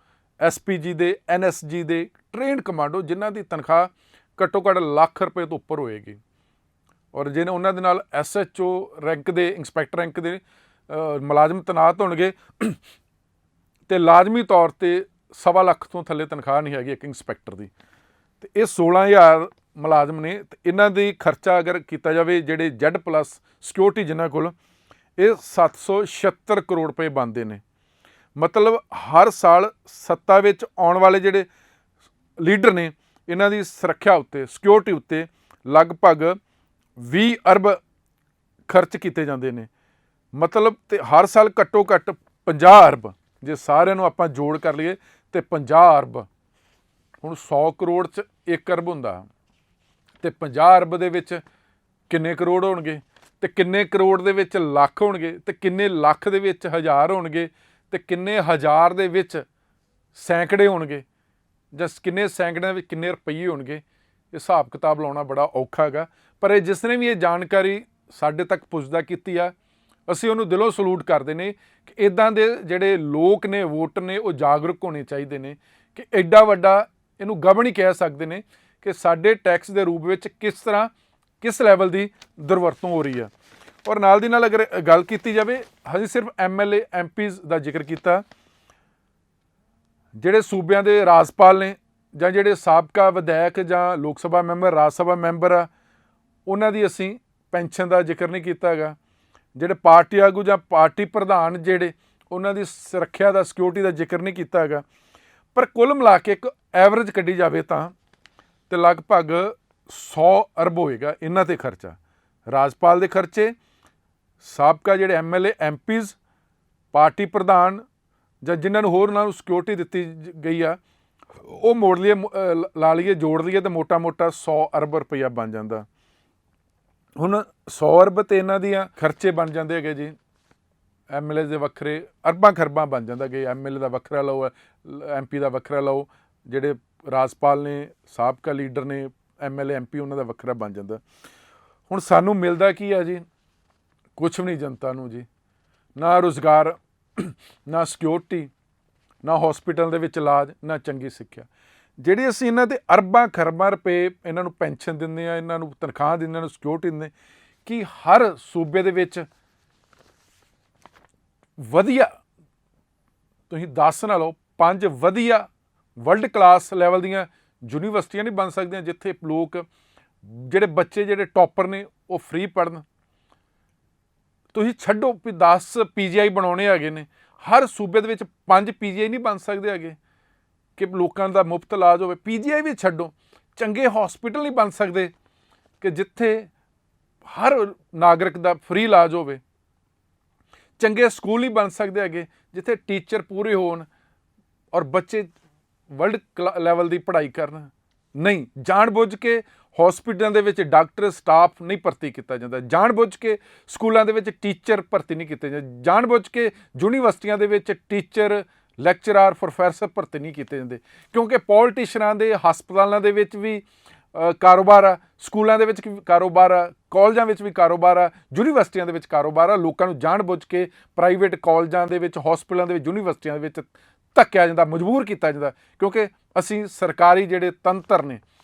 SPG ਦੇ, NSG ਦੇ ਟ੍ਰੇਨਡ ਕਮਾਂਡੋ ਜਿਨ੍ਹਾਂ ਦੀ ਤਨਖਾਹ ਘੱਟੋ ਘੱਟ ਲੱਖ ਰੁਪਏ ਤੋਂ ਉੱਪਰ ਹੋਏਗੀ। ਔਰ ਜਿਹਨੇ ਉਹਨਾਂ ਦੇ ਨਾਲ SHO ਰੈਂਕ ਦੇ, ਇੰਸਪੈਕਟਰ ਰੈਂਕ ਦੇ ਮੁਲਾਜ਼ਮ ਤੈਨਾਤ ਹੋਣਗੇ ਅਤੇ ਲਾਜ਼ਮੀ ਤੌਰ 'ਤੇ 1.25 ਲੱਖ ਤੋਂ ਥੱਲੇ ਤਨਖਾਹ ਨਹੀਂ ਹੈਗੀ ਇੱਕ ਇੰਸਪੈਕਟਰ ਦੀ। ਅਤੇ ਇਹ 16,000 ਮੁਲਾਜ਼ਮ ਨੇ। ਅਤੇ ਇਹਨਾਂ ਦੀ ਖਰਚਾ ਅਗਰ ਕੀਤਾ ਜਾਵੇ ਜਿਹੜੇ Z+ ਸਿਕਿਉਰਿਟੀ ਜਿਨ੍ਹਾਂ ਕੋਲ, ਇਹ 776 ਕਰੋੜ ਰੁਪਏ ਬਣਦੇ ਨੇ। ਮਤਲਬ ਹਰ ਸਾਲ ਸੱਤਾ ਵਿੱਚ ਆਉਣ ਵਾਲੇ ਜਿਹੜੇ ਲੀਡਰ ਨੇ ਇਹਨਾਂ ਦੀ ਸੁਰੱਖਿਆ ਉੱਤੇ, ਸਿਕਿਉਰਿਟੀ ਉੱਤੇ ਲਗਭਗ 20 ਅਰਬ ਖਰਚ ਕੀਤੇ ਜਾਂਦੇ ਨੇ। ਮਤਲਬ ਤੇ ਹਰ ਸਾਲ ਘੱਟੋ ਘੱਟ 50 ਅਰਬ, ਜੇ ਸਾਰਿਆਂ ਨੂੰ ਆਪਾਂ ਜੋੜ ਕਰ ਲਈਏ ਤੇ 50 ਅਰਬ। ਹੁਣ 100 ਕਰੋੜ 'ਚ 1 ਅਰਬ ਹੁੰਦਾ ਅਤੇ 50 ਅਰਬ ਦੇ ਵਿੱਚ ਕਿੰਨੇ ਕਰੋੜ ਹੋਣਗੇ, ਅਤੇ ਕਿੰਨੇ ਕਰੋੜ ਦੇ ਵਿੱਚ ਲੱਖ ਹੋਣਗੇ, ਅਤੇ ਕਿੰਨੇ ਲੱਖ ਦੇ ਵਿੱਚ ਹਜ਼ਾਰ ਹੋਣਗੇ, ਅਤੇ ਕਿੰਨੇ ਹਜ਼ਾਰ ਦੇ ਵਿੱਚ ਸੈਂਕੜੇ ਹੋਣਗੇ, ਜਾਂ ਕਿੰਨੇ ਸੈਂਕੜਿਆਂ ਵਿੱਚ ਕਿੰਨੇ ਰੁਪਈਏ ਹੋਣਗੇ। ਇਹ ਹਿਸਾਬ ਕਿਤਾਬ ਲਾਉਣਾ ਬੜਾ ਔਖਾ ਹੈਗਾ। ਪਰ ਇਹ ਜਿਸ ਨੇ ਵੀ ਇਹ ਜਾਣਕਾਰੀ ਸਾਡੇ ਤੱਕ ਪੁੱਜਦਾ ਕੀਤੀ ਆ, ਅਸੀਂ ਉਹਨੂੰ ਦਿਲੋਂ ਸਲੂਟ ਕਰਦੇ ਨੇ ਕਿ ਇੱਦਾਂ ਦੇ ਜਿਹੜੇ ਲੋਕ ਨੇ, ਵੋਟਰ ਨੇ, ਉਹ ਜਾਗਰੂਕ ਹੋਣੇ ਚਾਹੀਦੇ ਨੇ ਕਿ ਐਡਾ ਵੱਡਾ, ਇਹਨੂੰ ਗਵਨ ਹੀ ਕਹਿ ਸਕਦੇ ਨੇ ਕਿ ਸਾਡੇ ਟੈਕਸ ਦੇ ਰੂਪ ਵਿੱਚ ਕਿਸ ਤਰ੍ਹਾਂ, ਕਿਸ ਲੈਵਲ ਦੀ ਦੁਰਵਰਤੋਂ ਹੋ ਰਹੀ ਆ। ਔਰ ਨਾਲ ਦੀ ਨਾਲ ਅਗਰ ਗੱਲ ਕੀਤੀ ਜਾਵੇ, ਅਸੀਂ ਸਿਰਫ MLA MPs ਦਾ ਜ਼ਿਕਰ ਕੀਤਾ। ਜਿਹੜੇ ਸੂਬਿਆਂ ਦੇ ਰਾਜਪਾਲ ਨੇ ਜਾਂ ਜਿਹੜੇ ਸਾਬਕਾ ਵਿਧਾਇਕ ਜਾਂ ਲੋਕ ਸਭਾ ਮੈਂਬਰ, ਰਾਜ ਸਭਾ ਮੈਂਬਰ ਆ, ਉਹਨਾਂ ਦੀ ਅਸੀਂ ਪੈਨਸ਼ਨ ਦਾ ਜ਼ਿਕਰ ਨਹੀਂ ਕੀਤਾ ਹੈਗਾ। ਜਿਹੜੇ ਪਾਰਟੀ ਆਗੂ ਜਾਂ ਪਾਰਟੀ ਪ੍ਰਧਾਨ ਜਿਹੜੇ, ਉਹਨਾਂ ਦੀ ਸੁਰੱਖਿਆ ਦਾ, ਸਿਕਿਉਰਿਟੀ ਦਾ ਜ਼ਿਕਰ ਨਹੀਂ ਕੀਤਾ ਹੈਗਾ। ਪਰ ਕੁੱਲ ਮਿਲਾ ਕੇ ਇੱਕ ਐਵਰੇਜ ਕੱਢੀ ਜਾਵੇ ਤਾਂ ਤੇ ਲਗਭਗ 100 ਅਰਬ ਹੋਏਗਾ ਇਹਨਾਂ 'ਤੇ ਖਰਚਾ। ਰਾਜਪਾਲ ਦੇ ਖਰਚੇ, ਸਾਬਕਾ ਜਿਹੜੇ MLA MPs, ਪਾਰਟੀ ਪ੍ਰਧਾਨ ਜਾਂ ਜਿਨ੍ਹਾਂ ਨੂੰ ਹੋਰ ਉਹਨਾਂ ਨੂੰ ਸਿਕਿਉਰਿਟੀ ਦਿੱਤੀ ਗਈ ਆ, ਉਹ ਮੋੜ ਲਈਏ, ਲਾ ਲਈਏ, ਜੋੜ ਲਈਏ ਤਾਂ ਮੋਟਾ 100 ਅਰਬ ਰੁਪਈਆ ਬਣ ਜਾਂਦਾ। ਹੁਣ 100 ਅਰਬ 'ਤੇ ਇਹਨਾਂ ਦੀਆਂ ਖਰਚੇ ਬਣ ਜਾਂਦੇ ਹੈਗੇ ਜੀ। MLA ਦੇ ਵੱਖਰੇ ਅਰਬਾਂ ਖਰਬਾਂ ਬਣ ਜਾਂਦਾ ਕਿ MLA ਦਾ ਵੱਖਰਾ ਲਓ, MP ਦਾ ਵੱਖਰਾ ਲਓ, ਜਿਹੜੇ ਰਾਜਪਾਲ ਨੇ, ਸਾਬਕਾ ਲੀਡਰ ਨੇ, MLA MP, ਉਹਨਾਂ ਦਾ ਵੱਖਰਾ ਬਣ ਜਾਂਦਾ। ਹੁਣ ਸਾਨੂੰ ਮਿਲਦਾ ਕੀ ਆ ਜੀ? ਕੁਛ ਵੀ ਨਹੀਂ ਜਨਤਾ ਨੂੰ ਜੀ। ਨਾ ਰੁਜ਼ਗਾਰ, ਨਾ ਸਿਕਿਉਰਿਟੀ, ਨਾ ਹੌਸਪੀਟਲ ਦੇ ਵਿੱਚ ਇਲਾਜ, ਨਾ ਚੰਗੀ ਸਿੱਖਿਆ। ਜਿਹੜੀ ਅਸੀਂ ਇਹਨਾਂ ਦੇ ਅਰਬਾਂ ਖਰਬਾਂ ਰੁਪਏ ਇਹਨਾਂ ਨੂੰ ਪੈਨਸ਼ਨ ਦਿੰਦੇ ਹਾਂ, ਇਹਨਾਂ ਨੂੰ ਤਨਖਾਹ ਦਿੰਦੇ, ਇਹਨਾਂ ਨੂੰ ਸਿਕਿਉਰਿਟੀ ਦਿੰਦੇ, ਕਿ ਹਰ ਸੂਬੇ ਦੇ ਵਿੱਚ ਵਧੀਆ, ਤੁਸੀਂ 10 ਨਾ ਲਓ, 5 ਵਧੀਆ ਵਰਲਡ ਕਲਾਸ ਲੈਵਲ ਦੀਆਂ ਯੂਨੀਵਰਸਿਟੀਆਂ ਨਹੀਂ ਬਣ ਸਕਦੀਆਂ ਜਿੱਥੇ ਲੋਕ, ਜਿਹੜੇ ਬੱਚੇ ਜਿਹੜੇ ਟੌਪਰ ਨੇ, ਉਹ ਫ੍ਰੀ ਪੜ੍ਹਨ। ਤੁਸੀਂ ਛੱਡੋ ਵੀ 10 PGI ਬਣਾਉਣੇ ਹੈਗੇ ਨੇ, ਹਰ ਸੂਬੇ ਦੇ ਵਿੱਚ 5 PGI ਨਹੀਂ ਬਣ ਸਕਦੇ ਹੈਗੇ ਕਿ ਲੋਕਾਂ ਦਾ ਮੁਫਤ ਇਲਾਜ ਹੋਵੇ। PGI ਵੀ ਛੱਡੋ, ਚੰਗੇ ਹਸਪੀਟਲ ਨਹੀਂ ਬਣ ਸਕਦੇ ਕਿ ਜਿੱਥੇ ਹਰ ਨਾਗਰਿਕ ਦਾ ਫ੍ਰੀ ਇਲਾਜ ਹੋਵੇ। ਚੰਗੇ ਸਕੂਲ ਨਹੀਂ ਬਣ ਸਕਦੇ ਹੈਗੇ ਜਿੱਥੇ ਟੀਚਰ ਪੂਰੇ ਹੋਣ ਔਰ ਬੱਚੇ ਵਰਲਡ ਲੈਵਲ ਦੀ ਪੜ੍ਹਾਈ ਕਰਨ। ਨਹੀਂ, ਜਾਣ-ਬੁੱਝ ਕੇ ਹਸਪੀਟਲਾਂ ਦੇ ਵਿੱਚ ਡਾਕਟਰ ਸਟਾਫ ਨਹੀਂ ਭਰਤੀ ਕੀਤਾ ਜਾਂਦਾ, ਜਾਣ-ਬੁੱਝ ਕੇ ਸਕੂਲਾਂ ਦੇ ਵਿੱਚ ਟੀਚਰ ਭਰਤੀ ਨਹੀਂ ਕੀਤੇ ਜਾਂਦੇ, ਜਾਣ-ਬੁੱਝ ਕੇ ਯੂਨੀਵਰਸਿਟੀਆਂ ਦੇ ਵਿੱਚ ਟੀਚਰ, ਲੈਕਚਰਾਰ, ਪ੍ਰੋਫੈਸਰ ਭਰਤੀ ਨਹੀਂ ਕੀਤੇ ਜਾਂਦੇ, ਕਿਉਂਕਿ ਪੋਲੀਟੀਸ਼ੀਅਨਾਂ ਦੇ ਹਸਪਤਾਲਾਂ ਦੇ ਵਿੱਚ ਵੀ ਕਾਰੋਬਾਰ ਆ, ਸਕੂਲਾਂ ਦੇ ਵਿੱਚ ਕਾਰੋਬਾਰ ਆ, ਕਾਲਜਾਂ ਵਿੱਚ ਵੀ ਕਾਰੋਬਾਰ ਆ, ਯੂਨੀਵਰਸਿਟੀਆਂ ਦੇ ਵਿੱਚ ਕਾਰੋਬਾਰ ਆ। ਲੋਕਾਂ ਨੂੰ ਜਾਣ-ਬੁੱਝ ਕੇ ਪ੍ਰਾਈਵੇਟ ਕਾਲਜਾਂ ਦੇ ਵਿੱਚ, ਹਸਪਤਾਲਾਂ ਦੇ ਵਿੱਚ, ਯੂਨੀਵਰਸਿਟੀਆਂ ਦੇ ਵਿੱਚ ਧੱਕਿਆ ਜਾਂਦਾ, ਮਜਬੂਰ ਕੀਤਾ ਜਾਂਦਾ, ਕਿਉਂਕਿ ਅਸੀਂ ਸਰਕਾਰੀ ਜਿਹੜੇ ਤੰਤਰ ਨੇ,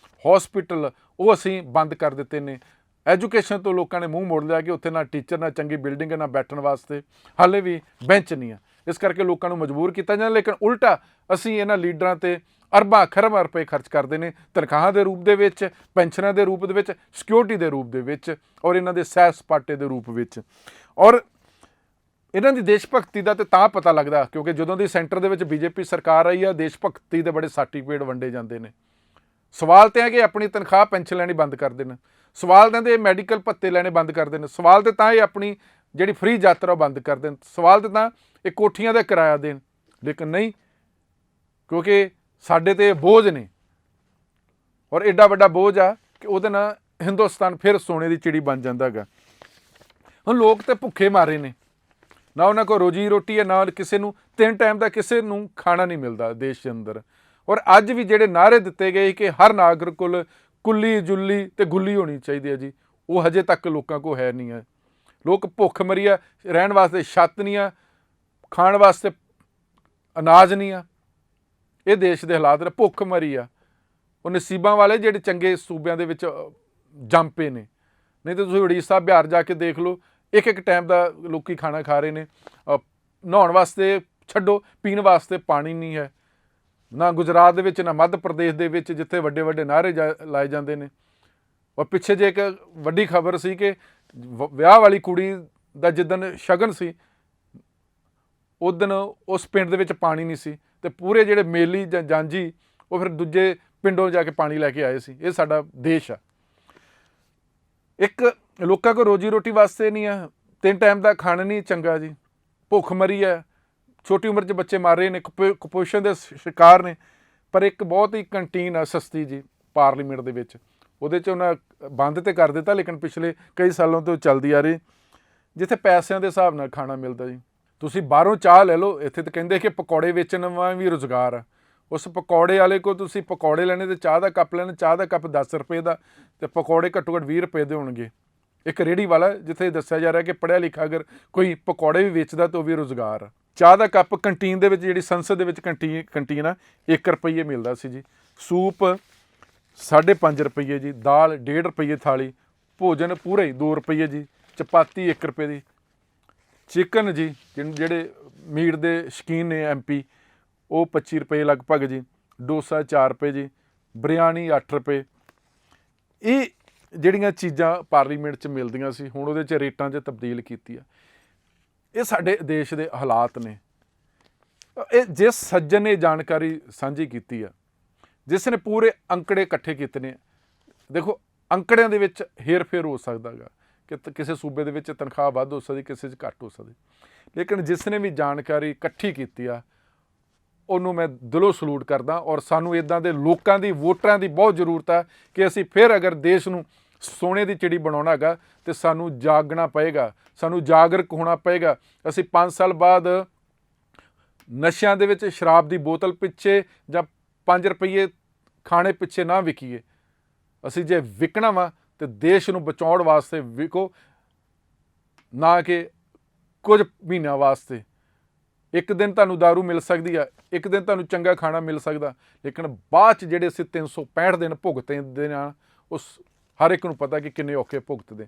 ਹਸਪੀਟਲ, ਉਹ ਅਸੀਂ ਬੰਦ ਕਰ ਦਿੱਤੇ ਨੇ। ਐਜੂਕੇਸ਼ਨ ਤੋਂ ਲੋਕਾਂ ਨੇ ਮੂੰਹ ਮੋੜ ਲਿਆ ਕਿ ਉੱਥੇ ਨਾ ਟੀਚਰ, ਨਾ ਚੰਗੀ ਬਿਲਡਿੰਗ, ਨਾ ਬੈਠਣ ਵਾਸਤੇ ਹਾਲੇ ਵੀ ਬੈਂਚ ਨਹੀਂ ਆ। ਇਸ ਕਰਕੇ ਲੋਕਾਂ ਨੂੰ ਮਜਬੂਰ ਕੀਤਾ ਜਾਂਦਾ। ਲੇਕਿਨ ਉਲਟਾ ਅਸੀਂ ਇਹਨਾਂ ਲੀਡਰਾਂ 'ਤੇ ਅਰਬਾਂ ਖਰਬਾਂ ਰੁਪਏ ਖਰਚ ਕਰਦੇ ਨੇ, ਤਨਖਾਹਾਂ ਦੇ ਰੂਪ ਦੇ ਵਿੱਚ, ਪੈਨਸ਼ਨਾਂ ਦੇ ਰੂਪ ਦੇ ਵਿੱਚ, ਸਿਕਿਉਰਿਟੀ ਦੇ ਰੂਪ ਦੇ ਵਿੱਚ, ਔਰ ਇਹਨਾਂ ਦੇ ਸੈਰ ਸਪਾਟੇ ਦੇ ਰੂਪ ਵਿੱਚ। ਔਰ ਇਹਨਾਂ ਦੀ ਦੇਸ਼ ਭਗਤੀ ਦਾ ਤਾਂ ਪਤਾ ਲੱਗਦਾ ਕਿਉਂਕਿ ਜਦੋਂ ਦੀ ਸੈਂਟਰ ਦੇ ਵਿੱਚ BJP ਸਰਕਾਰ ਆਈ ਆ, ਦੇਸ਼ ਭਗਤੀ ਦੇ ਬੜੇ ਸਰਟੀਫਿਕੇਟ ਵੰਡੇ ਜਾਂਦੇ ਨੇ। ਸਵਾਲ ਤਾਂ ਹੈ ਕਿ ਆਪਣੀ ਤਨਖਾਹ ਪੈਨਸ਼ਨ ਲੈਣੀ ਬੰਦ ਕਰ ਦੇਣ, ਸਵਾਲ ਤਾਂ ਇਹ ਮੈਡੀਕਲ ਭੱਤੇ ਲੈਣੇ ਬੰਦ ਕਰ ਦੇਣ, ਸਵਾਲ ਤਾਂ ਇਹ ਆਪਣੀ ਜਿਹੜੀ ਫ੍ਰੀ ਯਾਤਰਾ ਬੰਦ ਕਰ ਦੇਣ, ਸਵਾਲ ਤਾਂ ਇਹ ਕੋਠੀਆਂ ਦਾ ਕਿਰਾਇਆ ਦੇਣ। ਲੇਕਿਨ ਨਹੀਂ, ਕਿਉਂਕਿ ਸਾਡੇ 'ਤੇ ਬੋਝ ਨੇ ਔਰ ਐਡਾ ਵੱਡਾ ਬੋਝ ਆ ਕਿ ਉਹਦੇ ਨਾਲ ਹਿੰਦੁਸਤਾਨ ਫਿਰ ਸੋਨੇ ਦੀ ਚਿੜੀ ਬਣ ਜਾਂਦਾ ਹੈਗਾ। ਹੁਣ ਲੋਕ ਤਾਂ ਭੁੱਖੇ ਮਾਰੇ ਨੇ, ਨਾ ਉਹਨਾਂ ਕੋਲ ਰੋਜੀ ਰੋਟੀ ਹੈ, ਨਾ ਕਿਸੇ ਨੂੰ 3 ਟਾਈਮ ਦਾ ਕਿਸੇ ਨੂੰ ਖਾਣਾ ਨਹੀਂ ਮਿਲਦਾ ਦੇਸ਼ ਦੇ ਅੰਦਰ। ਔਰ ਅੱਜ ਵੀ ਜਿਹੜੇ ਨਾਅਰੇ ਦਿੱਤੇ ਗਏ ਕਿ ਹਰ ਨਾਗਰਿਕ ਕੋਲ ਕੁੱਲੀ, ਜੁੱਲੀ ਅਤੇ ਗੁੱਲੀ ਹੋਣੀ ਚਾਹੀਦੀ ਹੈ ਜੀ, ਉਹ ਹਜੇ ਤੱਕ ਲੋਕਾਂ ਕੋਲ ਹੈ ਨਹੀਂ ਹੈ। ਲੋਕ ਭੁੱਖ ਮਰੀ ਆ, ਰਹਿਣ ਵਾਸਤੇ ਛੱਤ ਨਹੀਂ ਆ, ਖਾਣ ਵਾਸਤੇ ਅਨਾਜ ਨਹੀਂ ਆ। ਇਹ ਦੇਸ਼ ਦੇ ਹਾਲਾਤ ਨੇ, ਭੁੱਖ ਮਰੀ ਆ। ਉਹ ਨਸੀਬਾਂ ਵਾਲੇ ਜਿਹੜੇ ਚੰਗੇ ਸੂਬਿਆਂ ਦੇ ਵਿੱਚ ਜੰਮ ਪਏ ਨੇ, ਨਹੀਂ ਤਾਂ ਤੁਸੀਂ ਉੜੀਸਾ, ਬਿਹਾਰ ਜਾ ਕੇ ਦੇਖ ਲਓ, ਇੱਕ ਟਾਈਮ ਦਾ ਲੋਕ ਖਾਣਾ ਖਾ ਰਹੇ ਨੇ। ਨਹਾਉਣ ਵਾਸਤੇ ਛੱਡੋ, ਪੀਣ ਵਾਸਤੇ ਪਾਣੀ ਨਹੀਂ ਹੈ। ਨਾ ਗੁਜਰਾਤ ਦੇ ਵਿੱਚ, ਨਾ ਮੱਧ ਪ੍ਰਦੇਸ਼ ਦੇ ਵਿੱਚ, ਜਿੱਥੇ ਵੱਡੇ ਵੱਡੇ ਨਾਅਰੇ ਲਾਏ ਜਾਂਦੇ ਨੇ। ਔਰ ਪਿੱਛੇ ਜੇ ਇੱਕ ਵੱਡੀ ਖਬਰ ਸੀ ਕਿ ਵਿਆਹ ਵਾਲੀ ਕੁੜੀ ਦਾ ਜਿੱਦਣ ਸ਼ਗਨ ਸੀ, ਉਸ ਦਿਨ ਉਸ ਪਿੰਡ ਦੇ ਵਿੱਚ ਪਾਣੀ ਨਹੀਂ ਸੀ, ਅਤੇ ਪੂਰੇ ਜਿਹੜੇ ਮੇਲੀ ਜਾਂ ਜਾਂਝੀ ਉਹ ਫਿਰ ਦੂਜੇ ਪਿੰਡੋਂ ਜਾ ਕੇ ਪਾਣੀ ਲੈ ਕੇ ਆਏ ਸੀ। ਇਹ ਸਾਡਾ ਦੇਸ਼ ਆ। ਇੱਕ ਲੋਕਾਂ ਕੋਲ ਰੋਜੀ ਰੋਟੀ ਵਾਸਤੇ ਨਹੀਂ ਆ, 3 ਟਾਈਮ ਦਾ ਖਾਣਾ ਨਹੀਂ ਚੰਗਾ ਜੀ, ਭੁੱਖ ਮਰੀ ਹੈ, ਛੋਟੀ ਉਮਰ 'ਚ ਬੱਚੇ ਮਰ ਰਹੇ ਨੇ, ਕੁਪੋਸ਼ਣ ਦੇ ਸ਼ਿਕਾਰ ਨੇ। ਪਰ ਇੱਕ ਬਹੁਤ ਹੀ ਕੰਟੀਨ ਆ ਸਸਤੀ ਜੀ ਪਾਰਲੀਮੈਂਟ ਦੇ ਵਿੱਚ, ਉਹਦੇ 'ਚ ਉਹਨਾਂ ਬੰਦ ਤਾਂ ਕਰ ਦਿੱਤਾ, ਲੇਕਿਨ ਪਿਛਲੇ ਕਈ ਸਾਲਾਂ ਤੋਂ ਚੱਲਦੀ ਆ ਰਹੀ, ਜਿੱਥੇ ਪੈਸਿਆਂ ਦੇ ਹਿਸਾਬ ਨਾਲ ਖਾਣਾ ਮਿਲਦਾ ਜੀ। ਤੁਸੀਂ ਬਾਹਰੋਂ ਚਾਹ ਲੈ ਲਓ, ਇੱਥੇ ਤਾਂ ਕਹਿੰਦੇ ਕਿ ਪਕੌੜੇ ਵੇਚਣ ਵਾਲਾ ਵੀ ਰੁਜ਼ਗਾਰ ਆ। ਉਸ ਪਕੌੜੇ ਵਾਲੇ ਕੋਲ ਤੁਸੀਂ ਪਕੌੜੇ ਲੈਣੇ ਅਤੇ ਚਾਹ ਦਾ ਕੱਪ ਲੈਣਾ, ਚਾਹ ਦਾ ਕੱਪ 10 ਰੁਪਏ ਦਾ ਅਤੇ ਪਕੌੜੇ ਘੱਟੋ ਘੱਟ 20 ਰੁਪਏ ਦੇ ਹੋਣਗੇ। ਇੱਕ ਰੇਹੜੀ ਵਾਲਾ ਜਿੱਥੇ ਦੱਸਿਆ ਜਾ ਰਿਹਾ ਕਿ ਪੜ੍ਹਿਆ ਲਿਖਾ ਅਗਰ ਕੋਈ ਪਕੌੜੇ ਵੀ ਵੇਚਦਾ ਤਾਂ ਉਹ ਵੀ ਰੁਜ਼ਗਾਰ ਆ। ਚਾਹ ਦਾ ਕੱਪ ਕੰਟੀਨ ਦੇ ਵਿੱਚ, ਜਿਹੜੀ ਸੰਸਦ ਦੇ ਵਿੱਚ ਕੰਟੀਨ ਆ, 1 ਰੁਪਈਏ ਮਿਲਦਾ ਸੀ ਜੀ। ਸੂਪ 5.5 ਰੁਪਈਏ ਜੀ, ਦਾਲ 1.5 ਰੁਪਈਏ ਥਾਲੀ, ਭੋਜਨ ਪੂਰਾ ਹੀ 2 ਰੁਪਈਏ ਜੀ, ਚਪਾਤੀ 1 ਰੁਪਏ ਦੀ, ਚਿਕਨ ਜੀ ਜਿਹੜੇ ਮੀਟ ਦੇ ਸ਼ੌਕੀਨ ਨੇ MP, ਉਹ 25 ਰੁਪਏ ਲਗਭਗ ਜੀ, ਡੋਸਾ 4 ਰੁਪਏ ਜੀ, ਬਿਰਿਆਨੀ 8 ਰੁਪਏ। ਇਹ ਜਿਹੜੀਆਂ ਚੀਜ਼ਾਂ ਪਾਰਲੀਮੈਂਟ 'ਚ ਮਿਲਦੀਆਂ ਸੀ, ਹੁਣ ਉਹਦੇ 'ਚ ਰੇਟਾਂ 'ਚ ਤਬਦੀਲ ਕੀਤੀ ਆ। ਇਹ ਸਾਡੇ ਦੇਸ਼ ਦੇ ਹਾਲਾਤ ਨੇ। ਇਹ ਜਿਸ ਸੱਜਣ ਨੇ ਜਾਣਕਾਰੀ ਸਾਂਝੀ ਕੀਤੀ ਆ, ਜਿਸ ਨੇ ਪੂਰੇ ਅੰਕੜੇ ਇਕੱਠੇ ਕੀਤੇ ਨੇ, ਦੇਖੋ ਅੰਕੜਿਆਂ ਦੇ ਵਿੱਚ ਹੇਰ ਫੇਰ ਹੋ ਸਕਦਾ ਗਾ ਕਿ ਕਿਸੇ ਸੂਬੇ ਦੇ ਵਿੱਚ ਤਨਖਾਹ ਵੱਧ ਹੋ ਸਕਦੀ, ਕਿਸੇ 'ਚ ਘੱਟ ਹੋ ਸਕਦੀ, ਲੇਕਿਨ ਜਿਸ ਨੇ ਵੀ ਜਾਣਕਾਰੀ ਇਕੱਠੀ ਕੀਤੀ ਆ, ਉਹਨੂੰ ਮੈਂ ਦਿਲੋਂ ਸਲੂਟ ਕਰਦਾ। ਔਰ ਸਾਨੂੰ ਇੱਦਾਂ ਦੇ ਲੋਕਾਂ ਦੀ, ਵੋਟਰਾਂ ਦੀ ਬਹੁਤ ਜ਼ਰੂਰਤ ਆ ਕਿ ਅਸੀਂ ਫਿਰ ਅਗਰ ਦੇਸ਼ ਨੂੰ ਸੋਨੇ ਦੀ ਚਿੜੀ ਬਣਾਉਣਾ ਹੈਗਾ ਤਾਂ ਸਾਨੂੰ ਜਾਗਣਾ ਪਏਗਾ, ਸਾਨੂੰ ਜਾਗਰੂਕ ਹੋਣਾ ਪਏਗਾ। ਅਸੀਂ 5 ਸਾਲ ਬਾਅਦ ਨਸ਼ਿਆਂ ਦੇ ਵਿੱਚ ਸ਼ਰਾਬ ਦੀ ਬੋਤਲ ਪਿੱਛੇ ਜਾਂ 5 ਰੁਪਈਏ ਖਾਣੇ ਪਿੱਛੇ ਨਾ ਵਿਕੀਏ। ਅਸੀਂ ਜੇ ਵਿਕਣਾ ਵਾ ਤਾਂ ਦੇਸ਼ ਨੂੰ ਬਚਾਉਣ ਵਾਸਤੇ ਵਿਕੋ, ਨਾ ਕਿ ਕੁਝ ਮਹੀਨਿਆਂ ਵਾਸਤੇ। ਇੱਕ ਦਿਨ ਤੁਹਾਨੂੰ ਦਾਰੂ ਮਿਲ ਸਕਦੀ ਆ, ਇੱਕ ਦਿਨ ਤੁਹਾਨੂੰ ਚੰਗਾ ਖਾਣਾ ਮਿਲ ਸਕਦਾ, ਲੇਕਿਨ ਬਾਅਦ 'ਚ ਜਿਹੜੇ ਅਸੀਂ 365 ਦਿਨ ਭੁਗਤਦੇ ਆ, ਉਸ ਹਰ ਇੱਕ ਨੂੰ ਪਤਾ ਕਿ ਕਿੰਨੇ ਔਖੇ ਭੁਗਤਦੇ।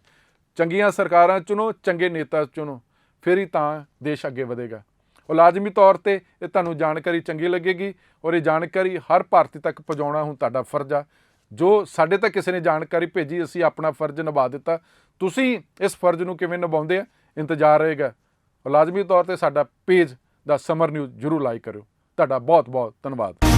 ਚੰਗੀਆਂ ਸਰਕਾਰਾਂ ਚੁਣੋ, ਚੰਗੇ ਨੇਤਾ ਚੁਣੋ, ਫਿਰ ਹੀ ਤਾਂ ਦੇਸ਼ ਅੱਗੇ ਵਧੇਗਾ। ਉਹ ਲਾਜ਼ਮੀ ਤੌਰ 'ਤੇ ਇਹ ਤੁਹਾਨੂੰ ਜਾਣਕਾਰੀ ਚੰਗੀ ਲੱਗੇਗੀ, ਔਰ ਇਹ ਜਾਣਕਾਰੀ ਹਰ ਭਾਰਤੀ ਤੱਕ ਪਹੁੰਚਾਉਣਾ ਹੁਣ ਤੁਹਾਡਾ ਫਰਜ਼ ਆ। ਜੋ ਸਾਡੇ ਤੱਕ ਕਿਸੇ ਨੇ ਜਾਣਕਾਰੀ ਭੇਜੀ, ਅਸੀਂ ਆਪਣਾ ਫਰਜ਼ ਨਿਭਾ ਦਿੱਤਾ। ਤੁਸੀਂ ਇਸ ਫਰਜ਼ ਨੂੰ ਕਿਵੇਂ ਨਿਭਾਉਂਦੇ ਆ, ਇੰਤਜ਼ਾਰ ਰਹੇਗਾ। ਲਾਜ਼ਮੀ ਤੌਰ ਤੇ ਸਾਡਾ ਪੇਜ ਦਾ ਸਮਰ ਨਿਊਜ਼ ਜ਼ਰੂਰ ਲਾਈਕ ਕਰਿਓ। ਤੁਹਾਡਾ ਬਹੁਤ ਬਹੁਤ ਧੰਨਵਾਦ।